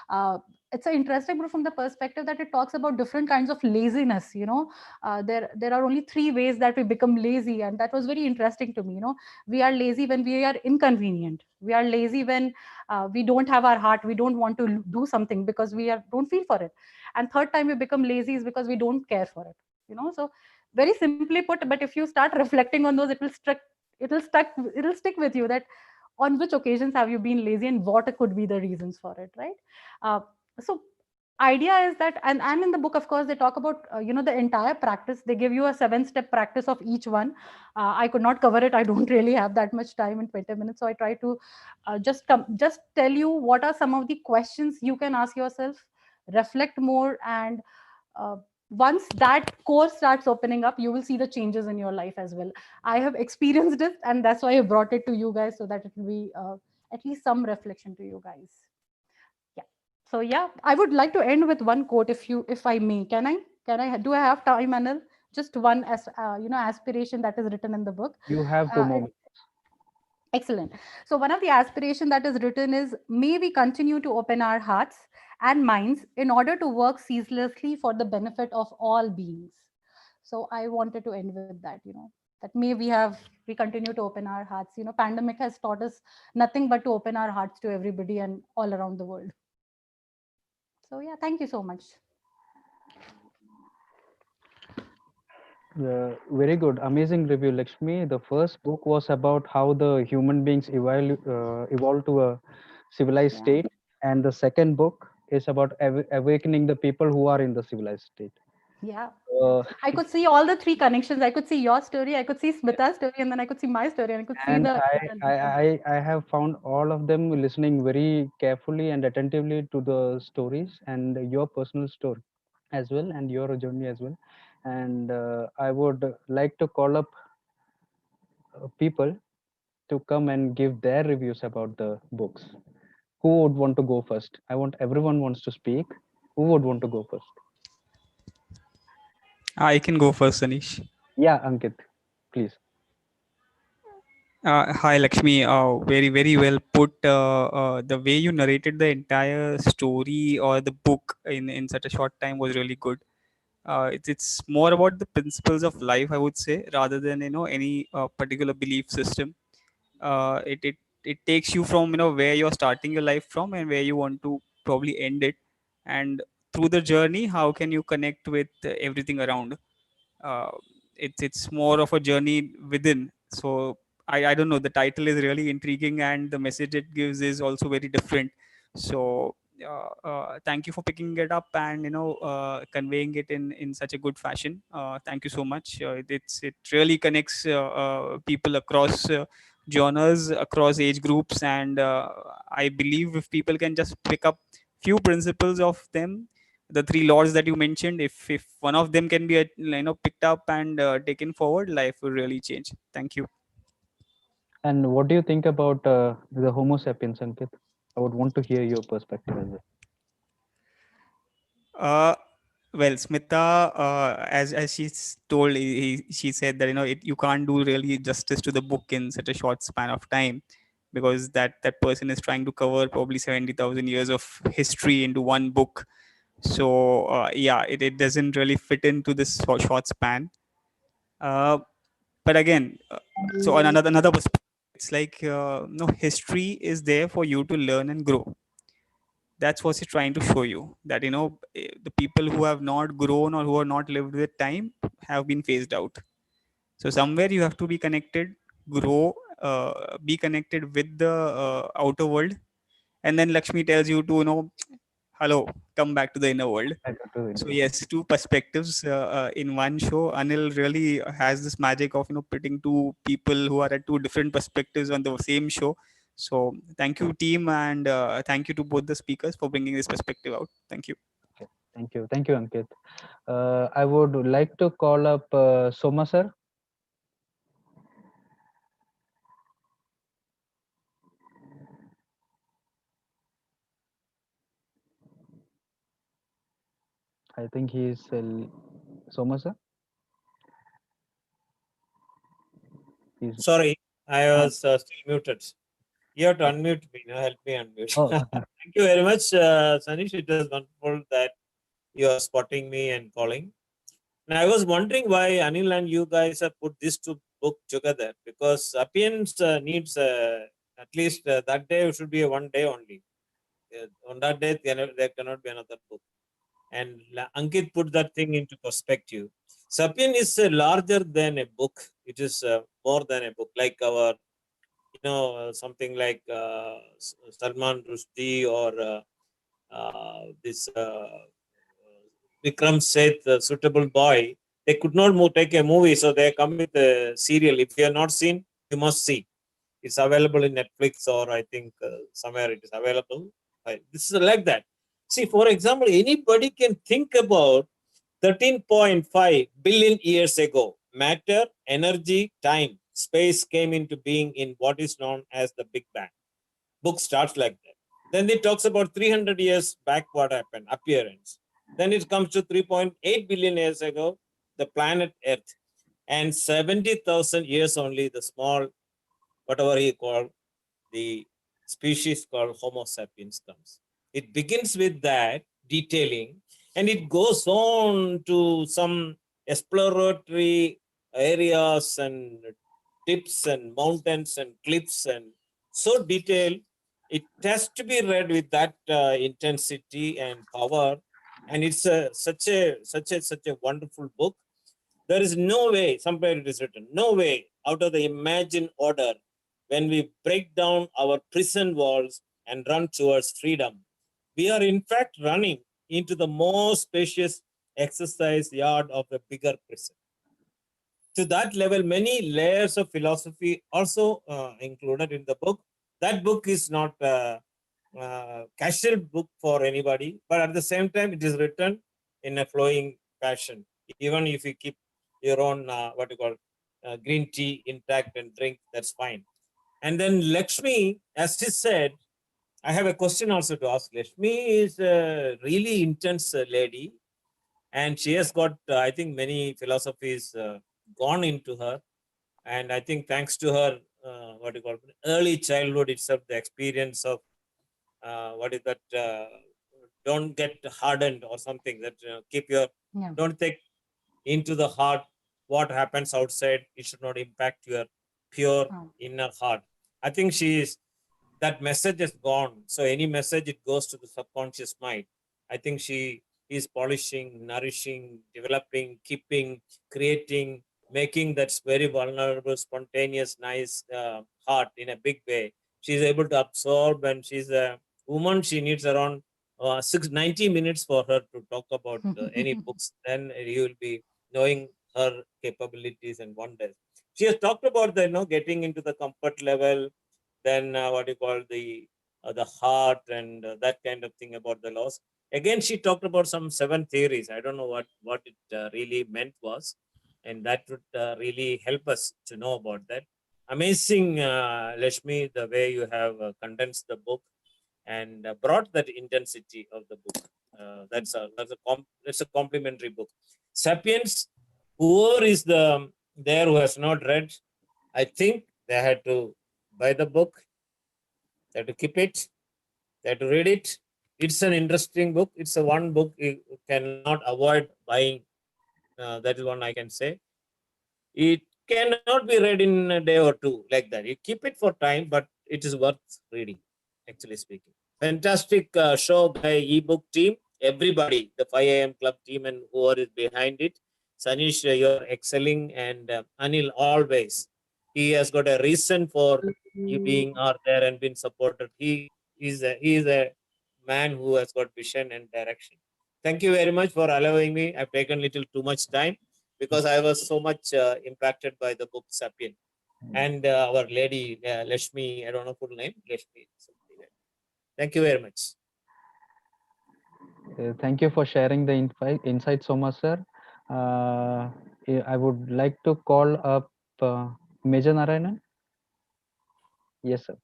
Uh, it's an interesting book from the perspective that it talks about different kinds of laziness. There are only three ways that we become lazy, and that was very interesting to me. We are lazy when we are inconvenient. We are lazy when we don't have our heart. We don't want to do something because don't feel for it. And third time we become lazy is because we don't care for it. So very simply put, but if you start reflecting on those, it'll stick with you that on which occasions have you been lazy and what could be the reasons for it, right? So idea is that, and in the book, of course, they talk about the entire practice. They give you a 7-step practice of each one. I could not cover it. I don't really have that much time in 20 minutes, so I try to just tell you what are some of the questions you can ask yourself, reflect more, and uh, once that core starts opening up, you will see the changes in your life as well. I have experienced it, and that's why I brought it to you guys, so that it will be at least some reflection to you guys. Yeah. So yeah, I would like to end with one quote, if I may. Can I do I have time, Anil? Just one aspiration that is written in the book.
You have 2 more.
Excellent. So one of the aspiration that is written is, may we continue to open our hearts and minds in order to work ceaselessly for the benefit of all beings. So I wanted to end with that, that may we continue to open our hearts. Pandemic has taught us nothing but to open our hearts to everybody and all around the world. So yeah, thank you so much.
Very good, amazing review, Lakshmi. The first book was about how the human beings evolved to a civilized
Yeah.
state, and the second book is about awakening the people who are in the civilized state.
Yeah.
Uh,
I could see all the three connections. I could see your story, I could see Smita's story, and then I could see my story, and I could see
and
the
I have found all of them listening very carefully and attentively to the stories and your personal story as well, and your journey as well. And I would like to call up people to come and give their reviews about the books. Who would want to go first? I want everyone wants to speak. Who would want to go first?
I can go first, Anish.
Yeah, Ankit, please.
Hi, Lakshmi. Very, very well put. The way you narrated the entire story or the book in such a short time was really good. It's more about the principles of life, I would say, rather than any particular belief system. It takes you from where you're starting your life from and where you want to probably end it, and through the journey, how can you connect with everything around. uh, it's more of a journey within. So I don't know, the title is really intriguing and the message it gives is also very different. So thank you for picking it up and conveying it in such a good fashion. Thank you so much. It really connects people across genres, across age groups, and I believe if people can just pick up few principles of them, the three laws that you mentioned, if one of them can be picked up and taken forward, life will really change. Thank you.
And what do you think about the Homo sapiens, Ankit? I would want to hear your perspective as well.
uh well, Smita, as told, she said that you can't do really justice to the book in such a short span of time, because that person is trying to cover probably 70,000 years of history into one book. So yeah, it doesn't really fit into this short span. uh, but again, so on another perspective, it's like no, history is there for you to learn and grow. That's what he's trying to show you, that the people who have not grown or who have not lived with time have been phased out. So somewhere you have to be connected, grow, be connected with the outer world, and then Lakshmi tells you to hello, come back to the inner world.
I got to
So
know.
yes, two perspectives in one show. Anil really has this magic of putting two people who are at two different perspectives on the same show. So thank you, team, and thank you to both the speakers for bringing this perspective out. Thank you.
Okay. Thank you, Ankit. I would like to call up Soma sir. I think he is Soma sir. He's
Sorry, I was still muted. You have to unmute me. Now help me unmute.
oh,
Thank you very much, Sanish. It was wonderful that you are spotting me and calling. Now, I was wondering why Anil and you guys have put these two books together, because Sapiens needs at least that day should be a one day only. On that day, there cannot be another book. And Ankit put that thing into perspective. Sapien is larger than a book. It is more than a book, like our, something like Salman Rushdie or this Vikram Seth, Suitable Boy. They could not take a movie, so they come with a serial. If you have not seen, you must see. It's available in Netflix, or I think somewhere it is available. This is like that. See, for example, anybody can think about 13.5 billion years ago. Matter, energy, time, space came into being in what is known as the Big Bang. Book starts like that. Then it talks about 300 years back what happened, appearance. Then it comes to 3.8 billion years ago, the planet Earth. And 70,000 years only, the small, whatever he called, the species called Homo sapiens comes. It begins with that detailing, and it goes on to some exploratory areas and tips and mountains and cliffs, and so detailed. It has to be read with that intensity and power, and it's such a wonderful book. There is no way, somewhere it is written, no way out of the imagined order when we break down our prison walls and run towards freedom. We are in fact running into the most spacious exercise yard of a bigger prison. To that level, many layers of philosophy also included in the book. That book is not a casual book for anybody, but at the same time, it is written in a flowing fashion. Even if you keep your own, green tea intact and drink, that's fine. And then Lakshmi, as she said, I have a question also to ask. Lakshmi is a really intense lady, and she has got, I think, many philosophies gone into her. And I think thanks to her, early childhood itself, the experience of don't get hardened or something, that keep your,
Yeah.
don't take into the heart what happens outside. It should not impact your pure inner heart. I think that message is gone. So any message, it goes to the subconscious mind. I think she is polishing, nourishing, developing, keeping, creating, making that very vulnerable, spontaneous, nice heart in a big way. She's able to absorb, and she's a woman. She needs around 90 minutes for her to talk about any books. Then you will be knowing her capabilities and wonders. She has talked about getting into the comfort level, then the heart and that kind of thing about the loss. Again, she talked about some 7 theories. I don't know what it really meant was, and that would really help us to know about that. Amazing, Lashmi, the way you have condensed the book and brought that intensity of the book. That's a complimentary book. Sapiens, whoever is there who has not read, I think they had to buy the book, they have to keep it, they have to read it. It's an interesting book. It's a one book you cannot avoid buying. That is one I can say. It cannot be read in a day or two like that. You keep it for time, but it is worth reading, actually speaking. Fantastic show by ebook team. Everybody, the 5 a.m. club team and whoever is behind it. Sanish, you're excelling, and Anil always. He has got a reason for you being out there and being supported. He is a man who has got vision and direction. Thank you very much for allowing me. I've taken little too much time because I was so much impacted by the book Sapien. And our lady, Lashmi, I don't know full name, Lashmi. Thank you very much.
Thank you for sharing the insight so much, sir. I would like to call up Major Narayanan. Yes, sir.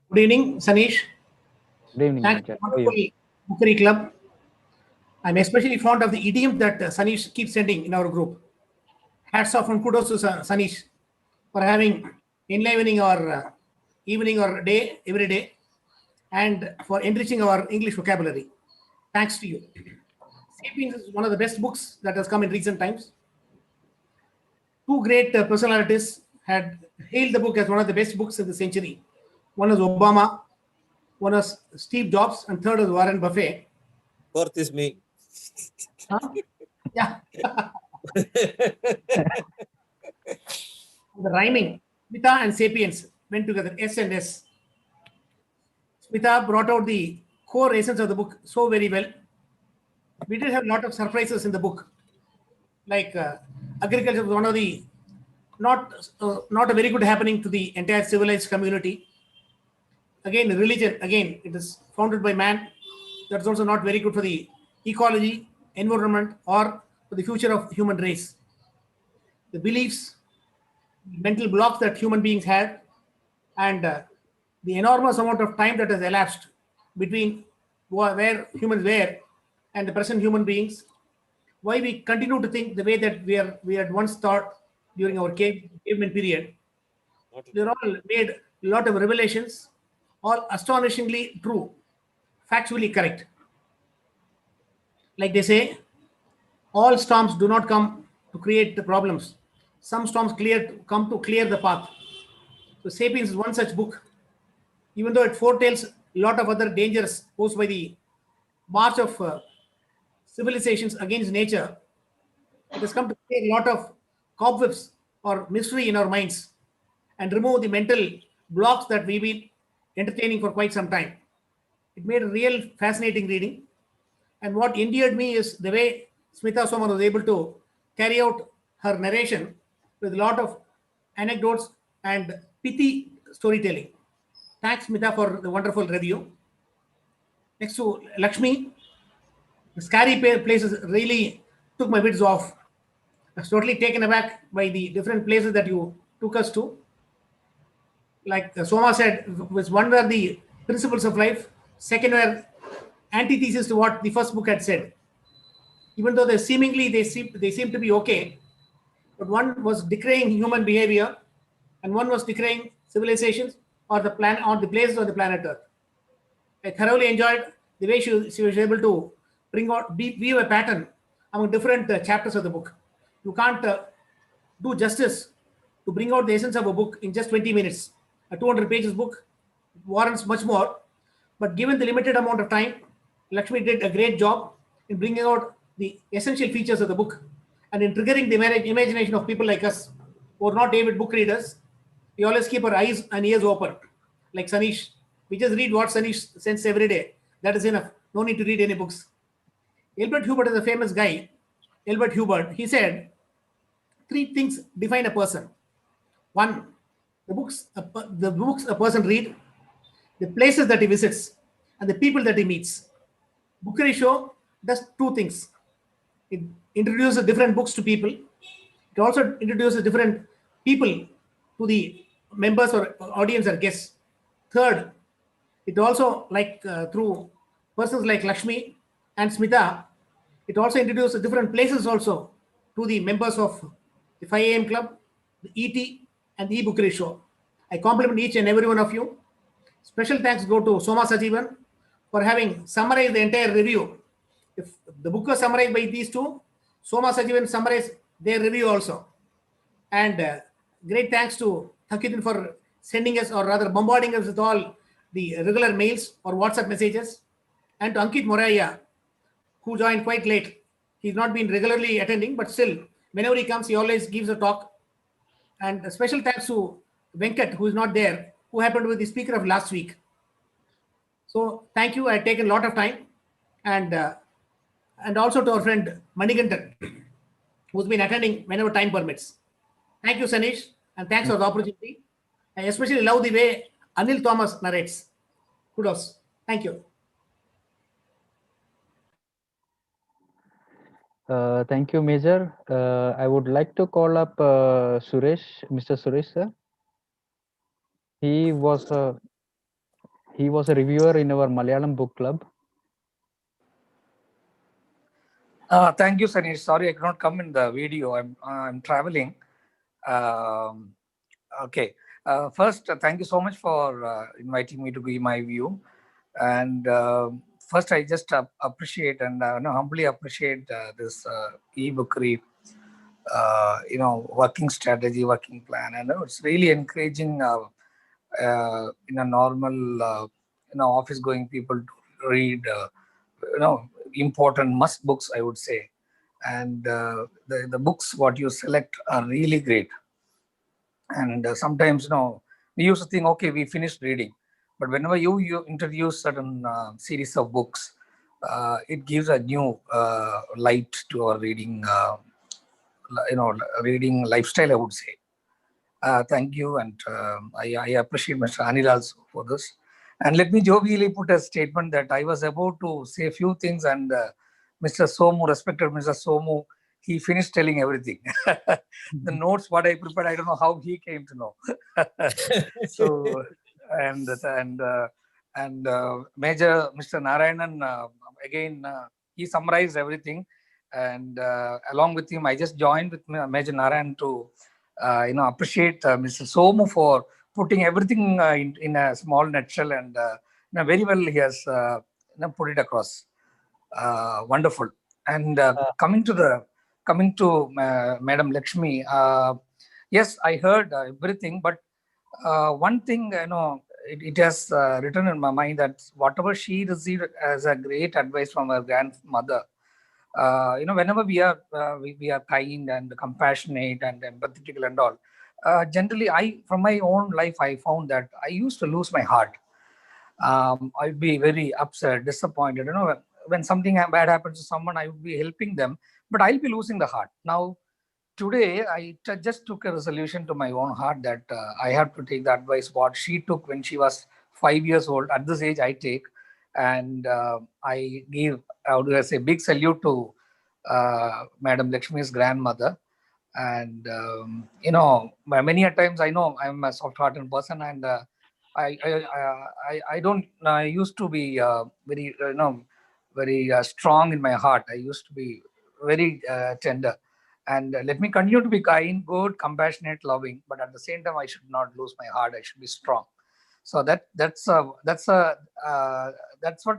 Good evening, Sanish.
Good evening,
Thanks
Major.
for
How are you?
Bookery Club. I'm especially fond of the idiom that Sanish keeps sending in our group. Hats off and kudos to Sanish for having enlivening our evening or day every day, and for enriching our English vocabulary. Thanks to you. Sapiens is one of the best books that has come in recent times. Two great personalities had hailed the book as one of the best books of the century. One was Obama, one was Steve Jobs, and third was Warren Buffett.
Fourth is me.
Huh? Yeah. The rhyming, Smita and Sapiens went together, S and S. Smita brought out the core essence of the book so very well. We did have a lot of surprises in the book, like agriculture was one of the not a very good happening to the entire civilized community. Again, religion, again, it is founded by man. That's also not very good for the ecology, environment, or for the future of human race. The beliefs, mental blocks that human beings have, and the enormous amount of time that has elapsed between where humans were and the present human beings, why we continue to think the way that we had once thought during our caveman period. They're all made a lot of revelations, all astonishingly true, factually correct. Like they say, all storms do not come to create the problems. Some storms come to clear the path. So Sapiens is one such book. Even though it foretells a lot of other dangers posed by the march of civilizations against nature, it has come to create a lot of cobwebs or mystery in our minds and remove the mental blocks that we've been entertaining for quite some time. It made a real fascinating reading. And what endeared me is the way Smita Soman was able to carry out her narration with a lot of anecdotes and pithy storytelling. Thanks, Smita, for the wonderful review. Next to Lakshmi, the scary places really took my wits off. I was totally taken aback by the different places that you took us to. Like Soma said, was one were the principles of life, second were antithesis to what the first book had said. Even though they seem to be okay, but one was decrying human behavior, and one was decrying civilizations or the planet or the places on the planet Earth. I thoroughly enjoyed the way she was able to weave a pattern among different chapters of the book. You can't do justice to bring out the essence of a book in just 20 minutes. A 200 pages book warrants much more, but given the limited amount of time, Lakshmi did a great job in bringing out the essential features of the book and in triggering the imagination of people like us who are not avid book readers. We always keep our eyes and ears open, like Sanish. We just read what Sanish sends every day. That is enough. No need to read any books. Albert Hubert is a famous guy. Albert Hubert, he said, 3 things define a person. 1, the books a person read, the places that he visits, and the people that he meets. Bookery Show does 2 things. It introduces different books to people. It also introduces different people to the members or audience or guests. Third, it also, like through persons like Lakshmi and Smita, it also introduces different places also to the members of the 5 a.m. club, the ET, and the e-Bookery Show. I compliment each and every one of you. Special thanks go to Soma Sajivan for having summarized the entire review. If the book was summarized by these two, Soma Sajivan summarized their review also. And great thanks to Thakitin for sending us, or rather bombarding us with all the regular mails or WhatsApp messages. And to Ankit Moraya, who joined quite late. He's not been regularly attending, but still, whenever he comes, he always gives a talk. And a special thanks to Venkat, who is not there, who happened to be the speaker of last week. So thank you. I've taken a lot of time. And also to our friend Manikantan, who's been attending whenever time permits. Thank you, Sanish, and thanks for the opportunity. I especially love the way Anil Thomas narrates. Kudos. Thank you.
Thank you, Major. I would like to call up Suresh, Mr. Suresh, sir. He was a reviewer in our Malayalam book club.
Thank you, Sanish. Sorry, I cannot come in the video. I'm traveling. Um, okay. First, thank you so much for inviting me to be my view. And first, I just appreciate and humbly appreciate this e-bookery, working strategy, working plan, and it's really encouraging in a normal, office-going people to read, important must books, I would say. And the books what you select are really great. And sometimes, we used to think, okay, we finished reading. But whenever you introduce certain series of books, it gives a new light to our reading, reading lifestyle, I would say. Thank you, and I appreciate Mr. Anil also for this. And let me jovially put a statement that I was about to say a few things, and Mr. Somu, respected Mr. Somu, he finished telling everything. The notes what I prepared, I don't know how he came to know. So, and Major Mr. Narayanan, again, he summarized everything. And along with him, I just joined with Major Narayan to appreciate Mr. Somu for putting everything in a small nutshell, and very well he has put it across. Wonderful. And coming to Madam Lakshmi, yes, I heard everything, but one thing, it has written in my mind that whatever she received as a great advice from her grandmother, whenever we are kind and compassionate and empathetic and all, generally, from my own life, I found that I used to lose my heart. I'd be very upset, disappointed. When something bad happens to someone, I would be helping them, but I'll be losing the heart. Now, today, I just took a resolution to my own heart that I have to take the advice what she took when she was 5 years old. At this age, I take, and I give, how do I say, big salute to Madam Lakshmi's grandmother. And many a times I know I'm a soft-hearted person, and I don't. I used to be very very strong in my heart. I used to be very tender, and let me continue to be kind, good, compassionate, loving. But at the same time, I should not lose my heart. I should be strong. So that's what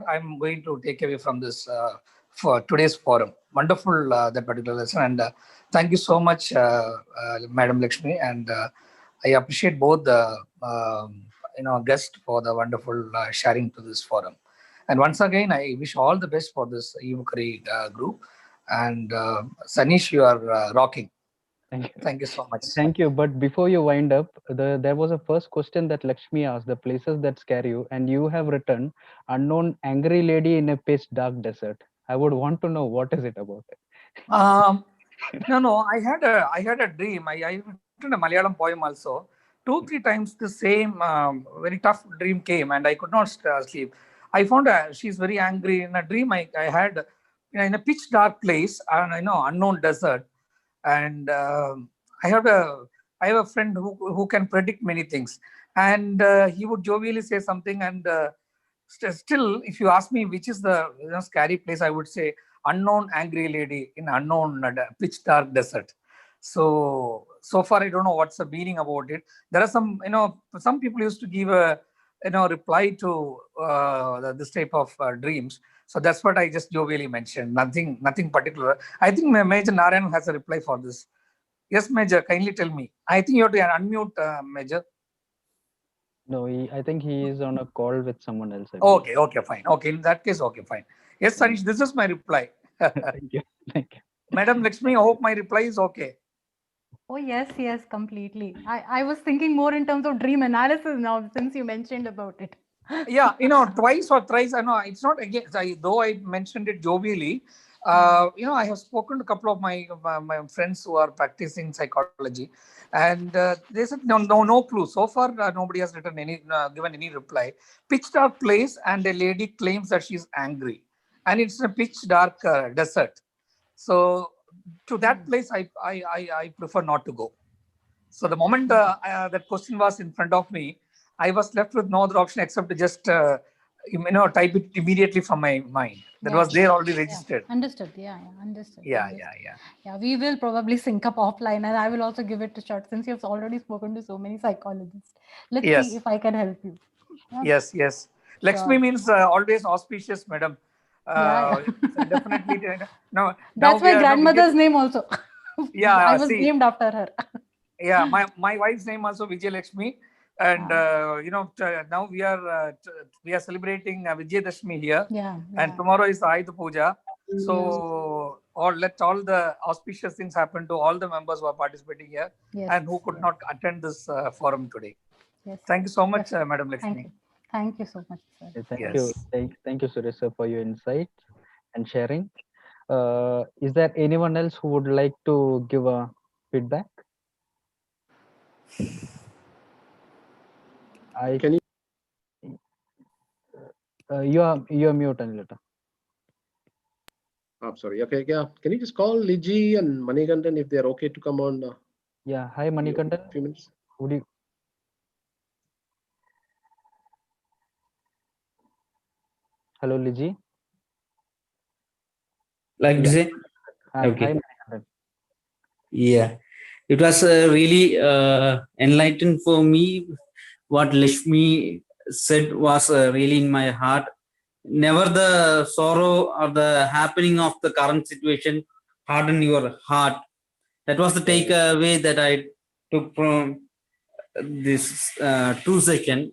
I'm going to take away from this for today's forum. Wonderful that particular lesson, and thank you so much, Madam Lakshmi, and I appreciate both the guests for the wonderful sharing to this forum. And once again, I wish all the best for this e-bookery group. And Sanish, you are rocking.
Thank you.
Thank you so much.
Thank you. But before you wind up, there was a first question that Lakshmi asked, the places that scare you, and you have written unknown angry lady in a pitch dark desert. I would want to know what is it about it.
No. I had a dream. I written a Malayalam poem also. 2-3 times the same very tough dream came, and I could not sleep. I found she's very angry in a dream. I had in a pitch dark place, and unknown desert, and I have a friend who can predict many things, and he would jovially say something, and still, if you ask me which is the scary place, I would say unknown angry lady in unknown pitch dark desert. So far I don't know what's the meaning about it. There are some people used to give a reply to this type of dreams. So that's what I just jovially mentioned. Nothing particular. I think Major Narayan has a reply for this. Yes, Major, kindly tell me. I think you have to unmute, Major.
No, I think he is on a call with someone else.
Okay, fine. Okay, in that case, okay, fine. Yes, Sanish, this is my reply.
Thank you.
Madam Lakshmi, I hope my reply is okay.
Oh, yes, completely. I was thinking more in terms of dream analysis now, since you mentioned about it.
Yeah, twice or thrice, I know it's not again, though I mentioned it jovially. I have spoken to a couple of my friends who are practicing psychology, and they said no clue. So far, nobody has written given any reply. Pitch dark place, and a lady claims that she's angry, and it's a pitch dark desert. So to that place, I prefer not to go. So the moment that question was in front of me, I was left with no other option except to just type it immediately from my mind. That was there already registered.
Understood. Understood.
Yeah.
Yeah, we will probably sync up offline, and I will also give it a shot since you've already spoken to so many psychologists. Let's see if I can help you.
Yes. Lakshmi means always auspicious, madam. Definitely. Now
that's my grandmother's name also.
Yeah,
I was named after her.
Yeah, my wife's name also Vijay Lakshmi, and now we are celebrating Vijayadashmi here, and tomorrow is Ayudha Puja. So let all the auspicious things happen to all the members who are participating here and who could not attend this forum today. Thank you so much, Madam Lakshmi.
Thank you so much, sir.
Thank you, Suresh sir, for your insights and sharing. Is there anyone else who would like to give a feedback?
Can you?
You are mute, Anilata.
I'm sorry. Okay, yeah. Can you just call Liji and Manikandan if they're okay to come on?
Yeah. Hi, Manikandan.
Few minutes.
Would you? Hello, Liji.
Like to say?
Hi,
Okay.
hi, Manikandan.
Yeah. It was really enlightened for me. What Lakshmi said was really in my heart. Never the sorrow or the happening of the current situation harden your heart. That was the takeaway that I took from this 2 seconds.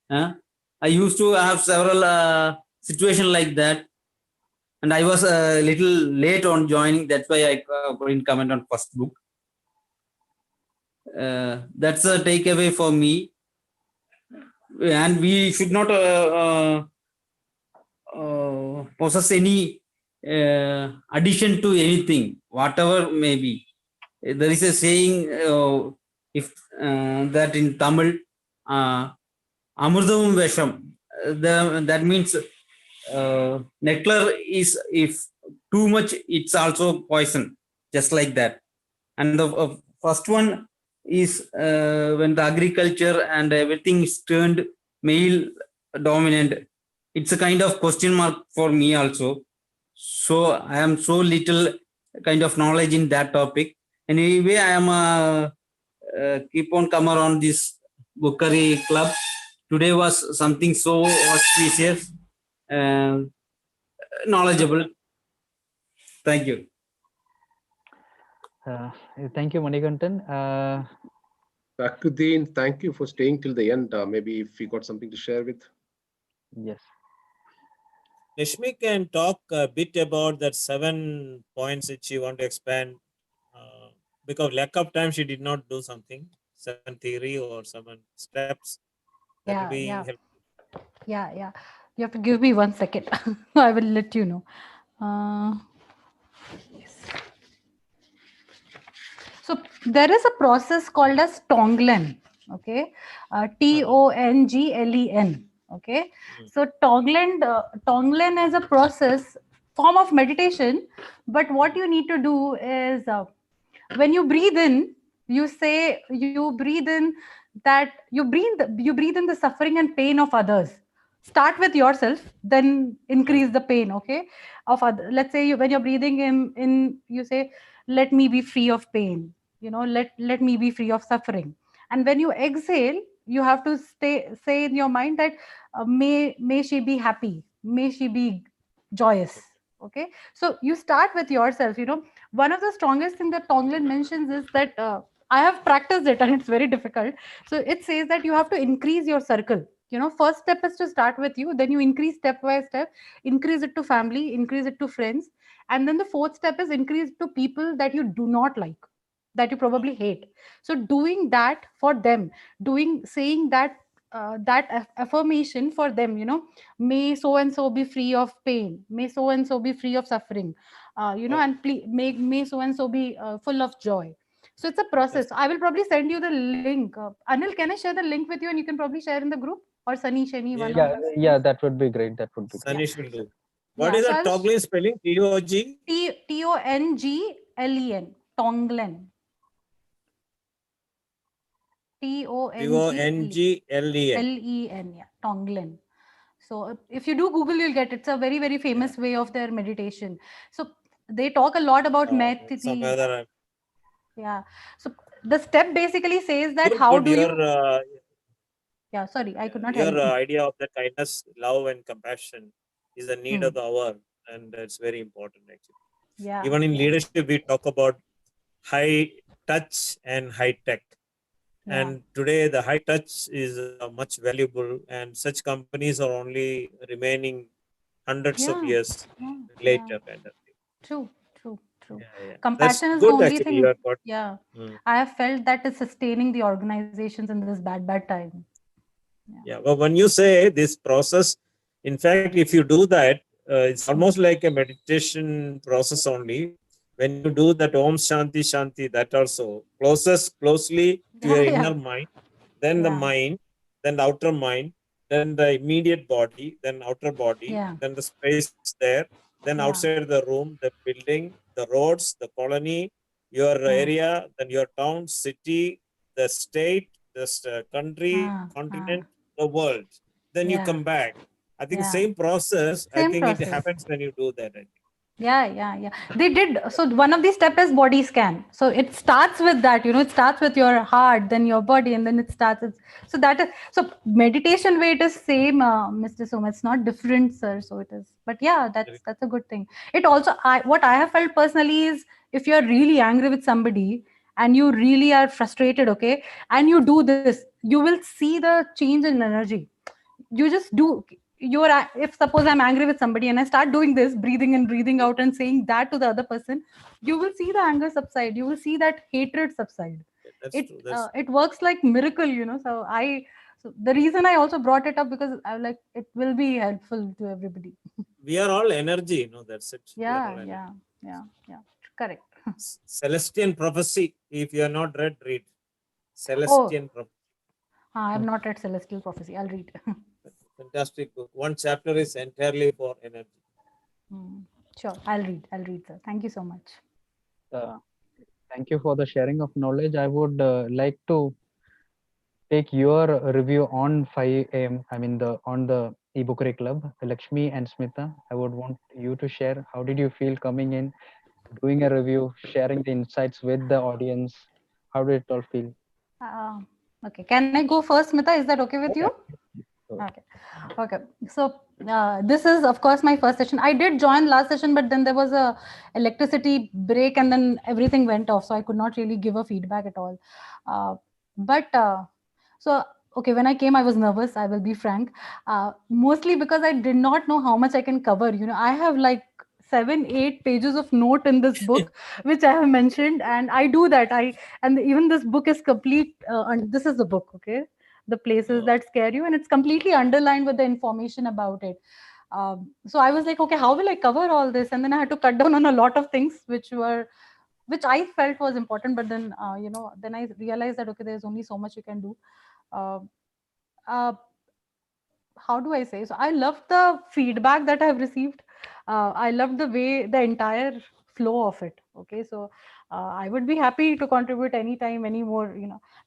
I used to have several situations like that, and I was a little late on joining. That's why I couldn't comment on first book. That's a takeaway for me, and we should not possess any addition to anything, whatever may be. There is a saying, if that in Tamil, Amurdam Vesham. That means nectar is, if too much, it's also poison, just like that. And the first one is when the agriculture and everything is turned male dominant. It's a kind of question mark for me also. So I am so little kind of knowledge in that topic. Anyway, I am keep on come around this Bookery Club. Today was something so auspicious and knowledgeable. Thank you.
Thank you, Manikandan.
Sakuddin, thank you for staying till the end. Maybe if you got something to share with.
Yes.
Lakshmi can talk a bit about that 7 points that she want to expand. Because lack of time, she did not do something. 7 theory or 7 steps. That will be helpful.
Yeah. You have to give me 1 second. I will let you know. Yes. So there is a process called as Tonglen. Okay, Tonglen. Okay, so Tonglen is a process form of meditation. But what you need to do is when you breathe in, you breathe in the suffering and pain of others. Start with yourself, then increase the pain. Okay, of other. Let's say when you're breathing in, you say, "Let me be free of pain." Let me be free of suffering. And when you exhale, you have to say in your mind that may she be happy, may she be joyous. Okay, so you start with yourself. One of the strongest thing that Tonglen mentions is that I have practiced it and it's very difficult. So it says that you have to increase your circle. First step is to start with you, then you increase step by step, increase it to family, increase it to friends, and then the fourth step is increase to people that you do not like, that you probably hate. So doing that for them, saying that affirmation for them, may so and so be free of pain, may so and so be free of suffering, and may so and so be full of joy. So it's a process. I will probably send you the link. Anil, can I share the link with you and you can probably share in the group, or Sanish, any one of us?
Yeah, that would be great.
Sanish will do. What is the Tonglen spelling? Tonglen.
Tonglen. Tonglen.
Tonglen.
Yeah, Tonglen. So if you do Google, you'll get it's a very, very famous way of their meditation. So they talk a lot about
some
methiti.
other
Yeah. So the step basically says that
good,
how
good.
do
Your
you? Yeah. Sorry, I could not
your
help.
idea of the kindness, love, and compassion is the need of the hour, and it's very important actually.
Yeah.
Even in
Yeah.
leadership, we talk about high touch and high tech.
Yeah.
And today, the high touch is much valuable, and such companies are only remaining hundreds of
Yeah.
years
Yeah.
later. Kind of thing.
True. True. True.
Yeah. That's
Compassion is the
good
only
actually. You
thing.
have got.
Yeah.
Mm.
I have felt that is sustaining the organizations in this bad time.
Yeah. But when you say this process, in fact, if you do that, it's almost like a meditation process only. When you do that Om Shanti Shanti, that also closely to your
Yeah.
inner
Yeah.
mind, then the mind, then the outer mind, then the immediate body, then outer body,
Yeah.
then the space there, then
Yeah.
outside the room, the building, the roads, the colony, your area, then your town, city, the state, the country, continent, the world. Then you
Yeah.
come back. I think
Yeah.
same process. I
Same
think it
process.
happens when you do that. I think.
Yeah. They did. So one of these steps is body scan. So it starts with that, it starts with your heart, then your body, and then it starts. So that is, so meditation way it is same, Mr. Soma. It's not different, sir. So it is, but yeah, that's a good thing. It also, what I have felt personally is if you're really angry with somebody and you really are frustrated, okay, and you do this, you will see the change in energy. You just do if suppose I'm angry with somebody and I start doing this, breathing in, breathing out, and saying that to the other person, you will see the anger subside, you will see that hatred subside.
That's true.
It works like miracle, so the reason I also brought it up because I like it will be helpful to everybody.
We are all energy, that's it.
Yeah. Correct.
Celestian Prophecy. If you are not read.
Oh,
Celestian Prophecy.
I have not read Celestial Prophecy. I'll read.
Fantastic book. One chapter is entirely for energy.
Sure, I'll read, sir. Thank you so much.
Thank you for the sharing of knowledge. I would like to take your review on 5 a.m. I mean on the eBookery Club, Lakshmi and Smita. I would want you to share how did you feel coming in, doing a review, sharing the insights with the audience. How did it all feel?
Okay, can I go first, Smita? Is that okay with you? Okay. So this is of course my first session. I did join last session, but then there was a electricity break and then everything went off, so I could not really give a feedback at all. So okay, when I came, I was nervous. I will be frank, mostly because I did not know how much I can cover. I have like 7-8 pages of note in this book which I have mentioned, and I do that. And even this book is complete, and this is the book, okay, The Places That Scare You, and it's completely underlined with the information about it. So I was like, okay, how will I cover all this? And then I had to cut down on a lot of things which I felt was important, but then then I realized that okay, there's only so much you can do. uh, uh, how do I say? So I love the feedback that I've received. I love the way the entire flow of it. Okay, so I would be happy to contribute anytime, anymore.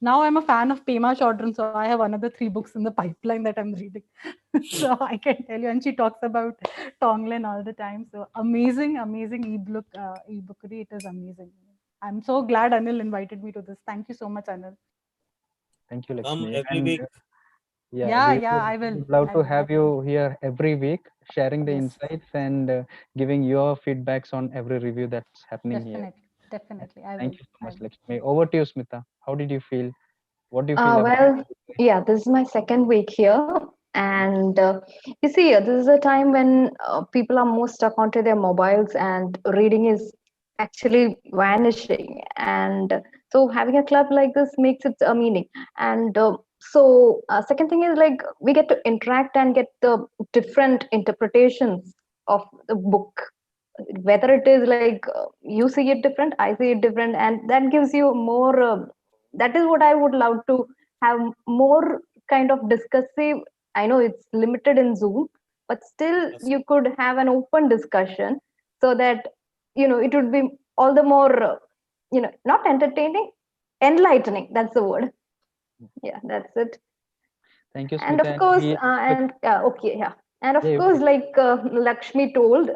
Now I'm a fan of Pema Chodron, so I have another 3 books in the pipeline that I'm reading. So I can tell you, and she talks about Tonglen all the time. So amazing e-bookery. It is amazing. I'm so glad Anil invited me to this. Thank you so much, Anil.
Thank you,
Come
Lakshmi.
every
And
week.
Yeah,
I
I will.
would love
I
to
will.
have you here every week, sharing the
Yes.
insights and giving your feedbacks on every review that's happening here.
Definitely. I will.
Thank you so much, Lakshmi. Over to you, Smita. How did you feel? What do you feel about
Well, yeah, this is my second week here. And you see, this is a time when people are more stuck onto their mobiles and reading is actually vanishing. And so having a club like this makes it a meaning. And second thing is like we get to interact and get the different interpretations of the book, whether it is like you see it different, I see it different, and that gives you more that is what I would love to have more kind of discussive. I know it's limited in Zoom, but still you could have an open discussion so that it would be all the more not entertaining, enlightening, that's the word. Yeah, that's it.
Thank you,
And
Smita.
of course
We
and okay, yeah, And of
Yeah,
course, like Lakshmi told,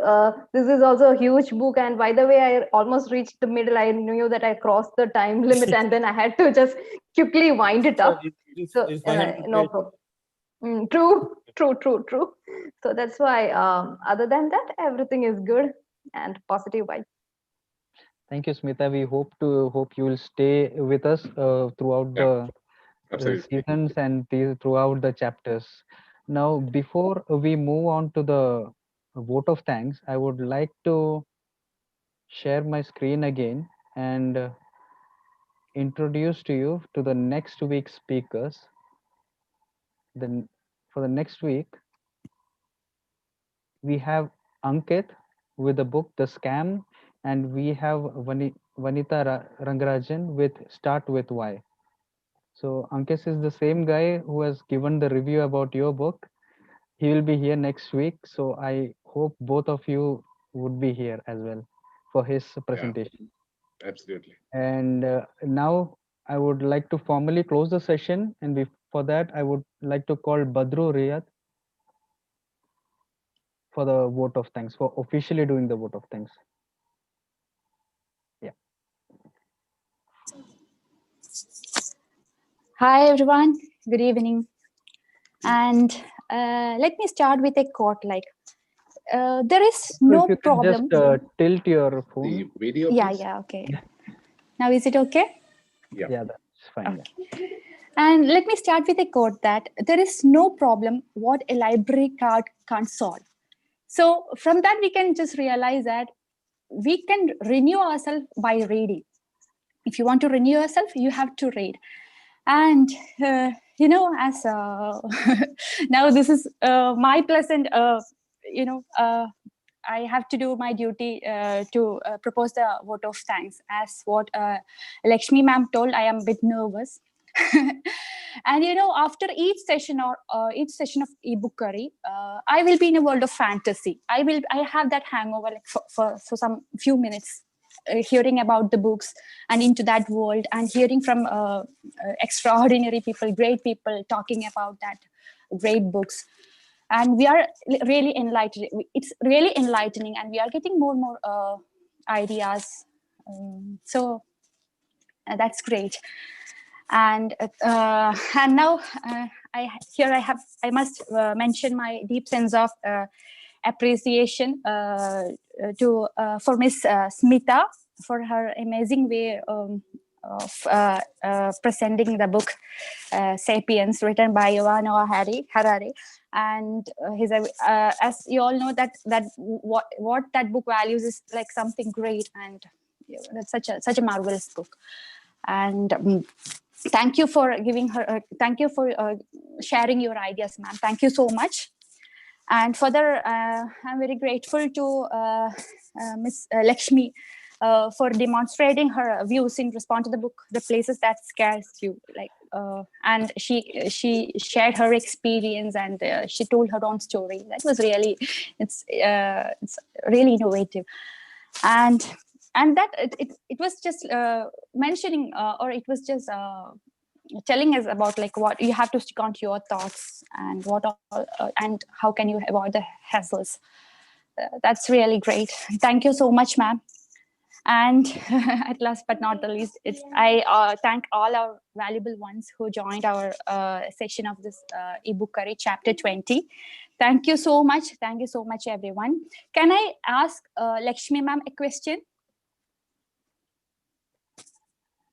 this is also a huge book. And by the way, I almost reached the middle. I knew that I crossed the time limit, and then I had to just quickly wind it up. So
It's 500
no
pages.
problem. True. So that's why. Other than that, everything is good and positive vibe.
thank you, Smita. We hope you will stay with us throughout
Yeah,
the
absolutely.
seasons and throughout the chapters. Now, before we move on to the vote of thanks, I would like to share my screen again and introduce to you to the next week's speakers. Then for the next week, we have Ankit with the book The Scam, and we have Vanita Rangarajan with Start With Why. So Ankit is the same guy who has given the review about your book. He will be here next week, so I hope both of you would be here as well for his presentation.
Absolutely.
And now I would like to formally close the session, and before that, I would like to call Badru Riyad for the vote of thanks, for officially doing the vote of thanks. Yeah.
Hi everyone, good evening. And let me start with a quote like, there is
So
no
if you can
problem.
just tilt your phone.
The video,
Yeah,
please.
yeah, okay. Now is it okay?
Yeah.
Yeah, that's fine.
Okay. And let me start with a quote that there is no problem what a library card can't solve. So from that, we can just realize that we can renew ourselves by reading. If you want to renew yourself, you have to read. And as now this is my pleasant I have to do my duty to propose the vote of thanks. As what Lakshmi ma'am told, I am a bit nervous. And after each session of e-bookery, I will be in a world of fantasy. I have that hangover like for some few minutes, hearing about the books and into that world, and hearing from extraordinary people, great people talking about that great books. And we are really enlightened. It's really enlightening, and we are getting more and more ideas. So that's great. And now I must mention my deep sense of appreciation for Miss Smita for her amazing way of presenting the book Sapiens, written by Yuval Noah Harari. And as you all know, that what that book values is like something great, and that's such a marvelous book. And thank you for giving her. Thank you for sharing your ideas, ma'am. Thank you so much. And further, I'm very grateful to Miss Lakshmi for demonstrating her views in response to the book, The Places That Scares You. And she shared her experience, and she told her own story. That was really, it's really innovative. And that it was just mentioning, or it was just telling us about like what you have to stick on to your thoughts, and what all, and how can you avoid the hassles. That's really great. Thank you so much, ma'am. And at last but not the least, I thank all our valuable ones who joined our session of this e-bookery chapter 20. Thank you so much. Thank you so much, everyone. Can I ask Lakshmi ma'am a question?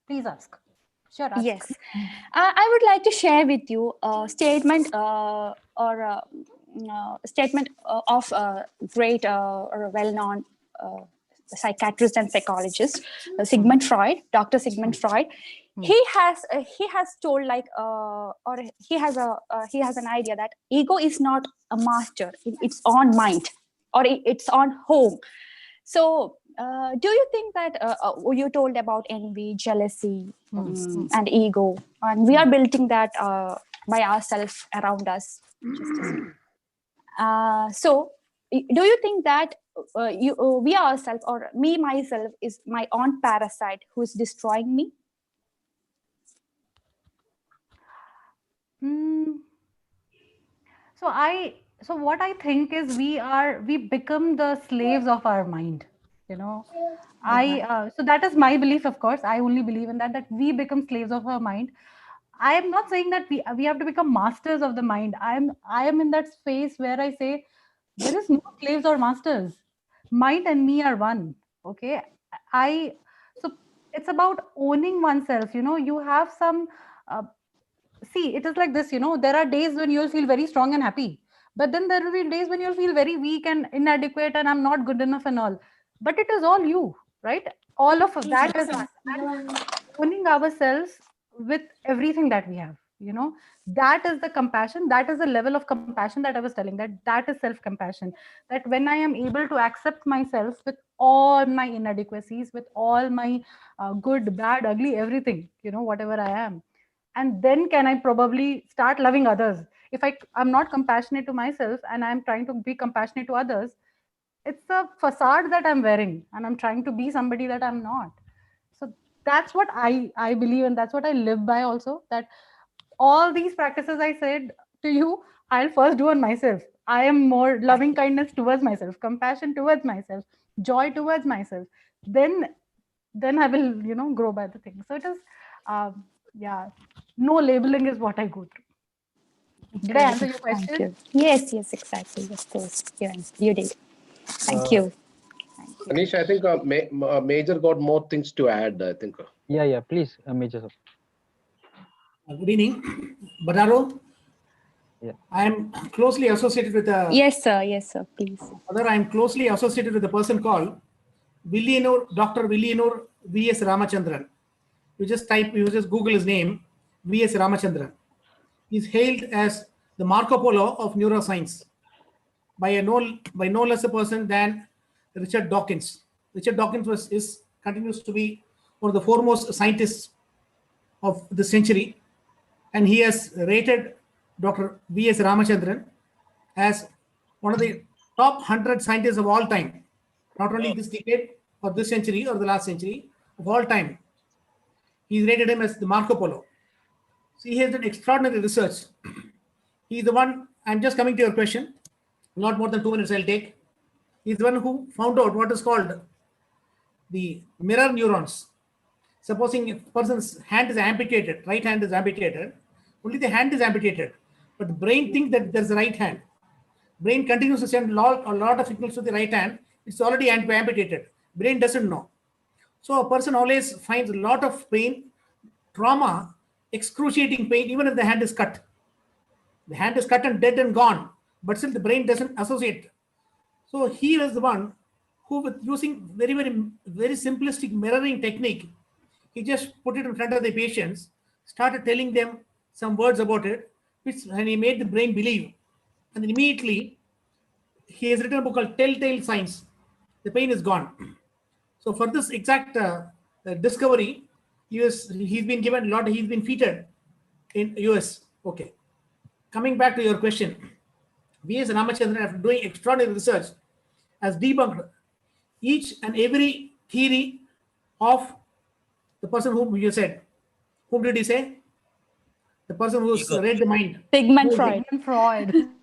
Please ask. Sure. Ask.
Yes. I would like to share with you a statement statement of a great or a well-known psychiatrist and psychologist, Sigmund Freud, Dr. Sigmund Freud. He has told like or he has an idea that ego is not a master in its own mind or its own home. So do you think that you told about envy, jealousy, and ego, and we are building that by ourselves around us? So do you think that we ourselves, or me myself, is my own parasite who is destroying me?
So I So what I think is we become the slaves of our mind, you know. So that is my belief, of course. I only believe in that we become slaves of our mind. I am not saying that we have to become masters of the mind. I am in that space where I say there is no slaves or masters. Mind and me are one. Okay. I so it's about owning oneself. You know, you have some uh, see, it is like this, you know, there are days when you'll feel very strong and happy, but then there will be days when you'll feel very weak and inadequate and I'm not good enough and all. But it is all you, right? All of that is us. And owning ourselves with everything that we have, you know, that is the compassion, that is the level of compassion that I was telling, that is self compassion. That when I am able to accept myself with all my inadequacies, with all my good, bad, ugly, everything, you know, whatever I am, and then can I probably start loving others. If I'm not compassionate to myself and I'm trying to be compassionate to others, it's a facade that I'm wearing and I'm trying to be somebody that I'm not. So that's what I believe, and that's what I live by also, that all these practices I said to you, I'll first do on myself. I am more loving kindness towards myself, compassion towards myself, joy towards myself. Then I will, you know, grow by the thing. So it is, yeah, no labeling is what I go through. Did I answer your question?
Thank you. Yes, exactly. Of course, you did. Thank you.
Anish, I think Major got more things to add, I think.
Yeah, please, Major.
Good evening, Badaro.
Yeah.
I am closely associated with
Yes, sir. Please.
I am closely associated with a person called Dr. Villianur V.S. Ramachandran. You just Google his name, V.S. Ramachandran. He's hailed as the Marco Polo of neuroscience by no less a person than Richard Dawkins. Richard Dawkins continues to be one of the foremost scientists of the century, and he has rated Dr. V.S. Ramachandran as one of the top 100 scientists of all time, not only this decade or this century or the last century, of all time. He's rated him as the Marco Polo. So he has done extraordinary research. He's the one, I'm just coming to your question, not more than 2 minutes I'll take. He's the one who found out what is called the mirror neurons. Supposing a person's hand is amputated, right hand is amputated, only the hand is amputated, but the brain thinks that there's a right hand. Brain continues to send a lot of signals to the right hand. It's already amputated. Brain doesn't know. So a person always finds a lot of pain, trauma, excruciating pain, even if the hand is cut. The hand is cut and dead and gone, but still the brain doesn't associate. So he was the one who, with using very simplistic mirroring technique, he just put it in front of the patients, started telling them some words about it, and he made the brain believe. And then immediately, he has written a book called Telltale Signs. The pain is gone. So for this exact discovery, he's been given a lot. He's been featured in US. Okay. Coming back to your question, V.S. Ramachandran, after doing extraordinary research, has debunked each and every theory of the person whom you said. Whom did he say? The person who's read the mind.
Sigmund Freud.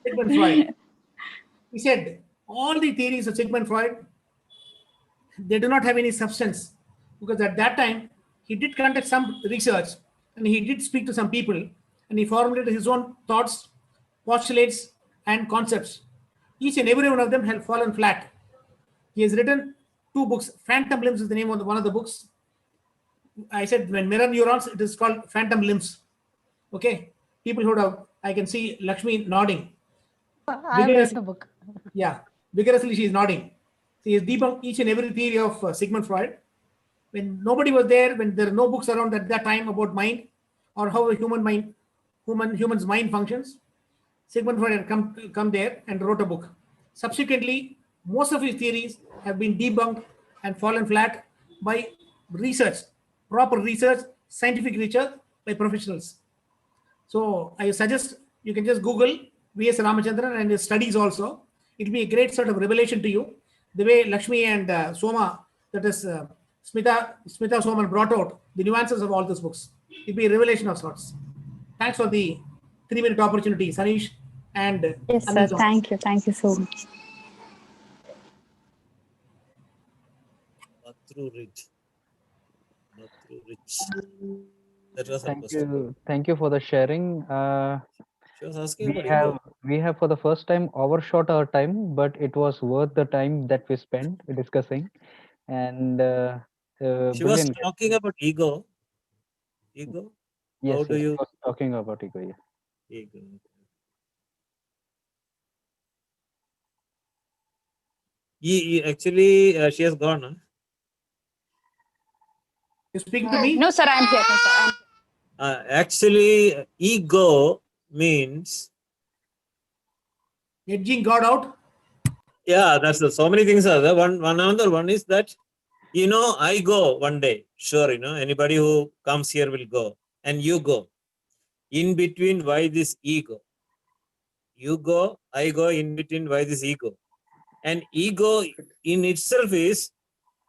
Sigmund Freud. He said all the theories of Sigmund Freud, they do not have any substance, because at that time he did conduct some research and he did speak to some people and he formulated his own thoughts, postulates, and concepts. Each and every one of them have fallen flat. He has written 2 books. Phantom Limbs is the name of one of the books. I said when mirror neurons, it is called Phantom Limbs. Okay, people who have, I can see Lakshmi nodding.
I've read the book.
Yeah, vigorously she is nodding. She has debunked each and every theory of Sigmund Freud. When nobody was there, when there are no books around at that time about mind or how a human's mind functions, Sigmund Freud had come there and wrote a book. Subsequently, most of his theories have been debunked and fallen flat by research, proper research, scientific research by professionals. So I suggest you can just Google V.S. Ramachandran and his studies also. It will be a great sort of revelation to you. The way Lakshmi and Soma, that is Smita Soman, brought out the nuances of all these books. It will be a revelation of sorts. Thanks for the 3-minute opportunity, Sanish and
Yes, sir.
Anil's office.
Thank you so much.
Through Rich. That was her
Thank
question.
you. Thank you for the sharing.
She was asking
We
about
have
ego.
we have for the first time overshot our time, but it was worth the time that we spent discussing. And
She was
brilliant.
talking about ego. Ego? How
Yes,
do
yes,
you
he was talking about ego. Yeah.
ego? Actually, she has gone. Huh?
You speaking to me?
No, sir, I'm here. No, sir,
Actually, ego means
Edging God out.
yeah. That's so many things are there. One another one is that I go one day. Sure, anybody who comes here will go, and you go. In between, why this ego? You go, I go. In between, why this ego? And ego in itself is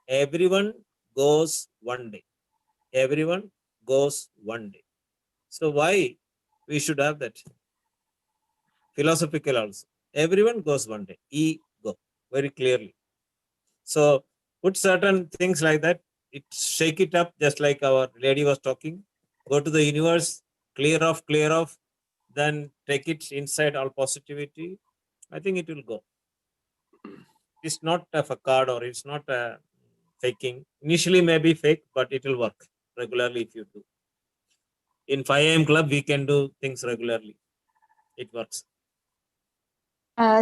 everyone goes one day. Everyone goes one day. So why we should have that? Philosophical also. Everyone goes one day. Ego. Very clearly. So put certain things like that. Shake it up just like our lady was talking. Go to the universe, clear off, then take it inside all positivity. I think it will go. It's not a facade or it's not a faking. Initially maybe fake, but it will work regularly if you do. In 5 a.m. club, we can do things regularly. It works.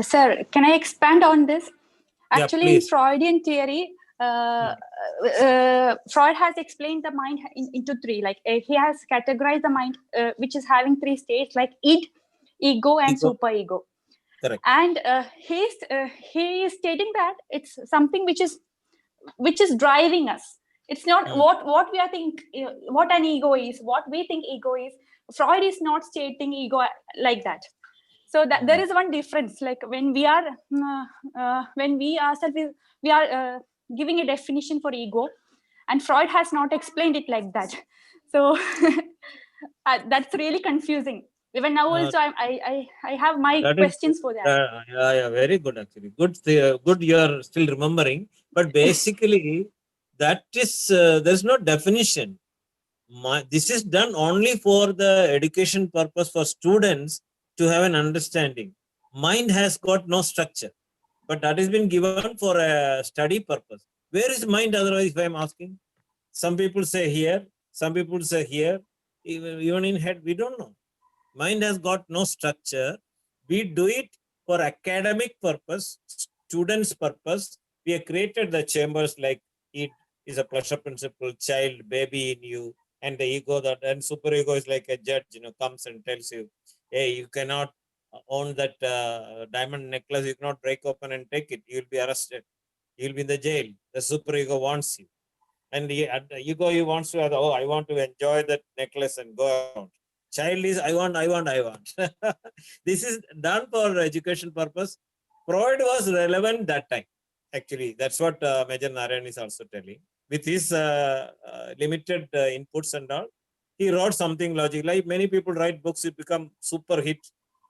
Sir, can I expand on this?
Yeah,
Actually, in
please.
Freudian theory, Freud has explained the mind into three. Like he has categorized the mind, which is having three states, like id, ego, and superego.
Correct.
And he is stating that it's something which is driving us. It's not what we are what an ego is, what we think ego is. Freud is not stating ego like that. So that there is one difference. Like when we are when we ourselves we are giving a definition for ego, and Freud has not explained it like that. So that's really confusing. Even now also I have my questions for that.
Yeah, very good actually. Good you are still remembering. But basically, that is there's no definition. This is done only for the education purpose for students to have an understanding. Mind has got no structure, but that has been given for a study purpose. Where is mind otherwise, if I am asking? Some people say here, some people say here, even in head, we don't know. Mind has got no structure. We do it for academic purpose, students' purpose. We have created the chambers like it is a pleasure principle, child, baby in you, and the ego that and superego is like a judge, comes and tells you, hey, you cannot own that diamond necklace, you cannot break open and take it. You'll be arrested. You'll be in the jail. The superego wants you. And the ego you wants to, I want to enjoy that necklace and go around. Child is, I want. This is done for education purpose. Freud was relevant that time. Actually, that's what Major Narayan is also telling. With his limited inputs and all, he wrote something logic. Like many people write books, it become super hit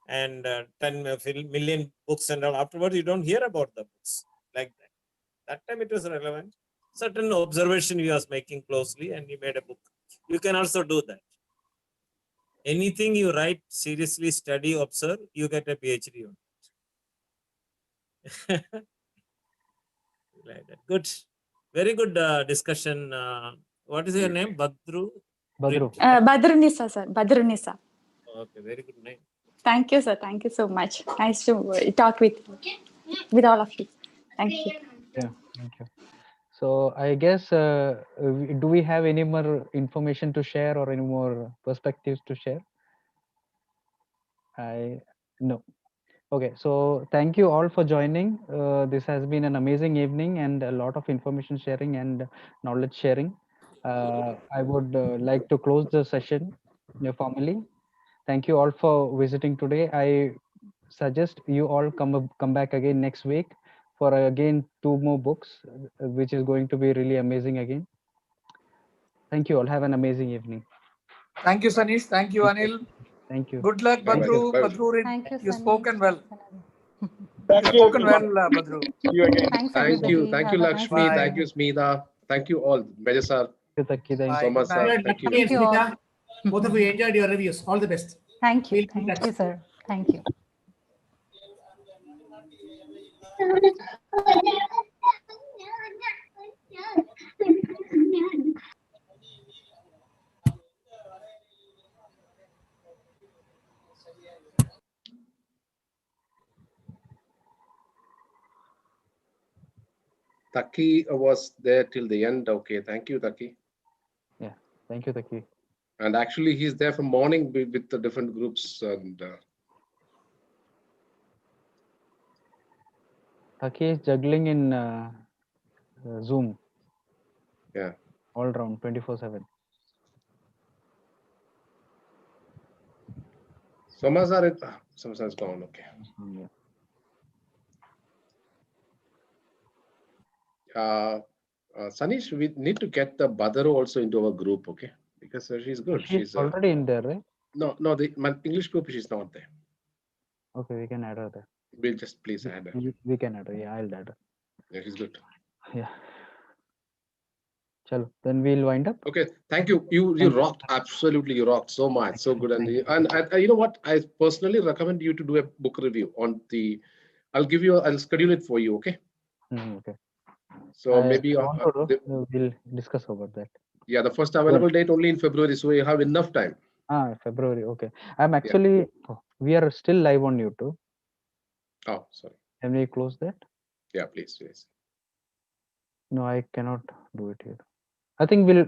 and 10 million books and all. Afterwards, you don't hear about the books like that. That time it was relevant. Certain observation he was making closely and he made a book. You can also do that. Anything you write, seriously study, observe, you get a PhD on it. Like that. Good. Very good discussion. What is your name? Badru?
Badru.
Badrunisa, sir. Badrunisa.
Okay, very good name.
Thank you, sir. Thank you so much. Nice to talk with all of you. Thank you.
Yeah, thank you. So I guess, do we have any more information to share or any more perspectives to share? No. Okay, so thank you all for joining. This has been an amazing evening and a lot of information sharing and knowledge sharing. I would like to close the session formally. Thank you all for visiting today. I suggest you all come back again next week for again 2 more books, which is going to be really amazing again. Thank you all. Have an amazing evening.
Thank you, Sanish. Thank you, Anil.
Thank you.
Good luck,
Bye-bye.
Badru.
Bye.
Badru,
Thank you,
you
Sunny.
spoken well.
Thank
You
you,
spoken well,
everyone.
Badru.
See you again.
Thanks,
Thank
everybody.
you. Thank you,
Have a nice
Lakshmi.
Bye.
Thank
evening.
you, Smita. Thank you all. Major sir,
Thank you.
Bye.
Thomas
Good
sir.
night.
Thank you.
Lakshmi and
Thank you all.
Smita, both of you enjoyed your reviews. All the best.
Thank you.
We'll be in
Thank
touch.
you, sir. Thank you.
Taki was there till the end. Okay, thank you, Taki.
Yeah. Thank you, Taki.
And actually, he's there from morning with the different groups. And
Taki is juggling in Zoom
yeah,
all around 24/7.
Somazar, Somazar's gone. Okay.
Yeah.
Sanish, we need to get the Badaro also into our group, okay? Because she's good.
She's already in there, right?
No, my English group, she's not there.
Okay, we can add her there.
We'll just please add her.
We can add her. Yeah, I'll add her.
Yeah, she's good.
Yeah. Chalo, then we'll wind up.
Okay, thank you. You
Thank you.
rocked. Absolutely, you rocked so much.
Thank
So
you.
good.
Thank you.
And you know what? I personally recommend you to do a book review on the. I'll schedule it for you. Okay.
Okay.
So maybe
we'll discuss about that.
yeah, the first available date only in February, so you have enough time.
February. Okay. I'm actually. We are still live on YouTube.
Oh, sorry.
Can we close that?
Yeah, please.
No, I cannot do it here. I think we'll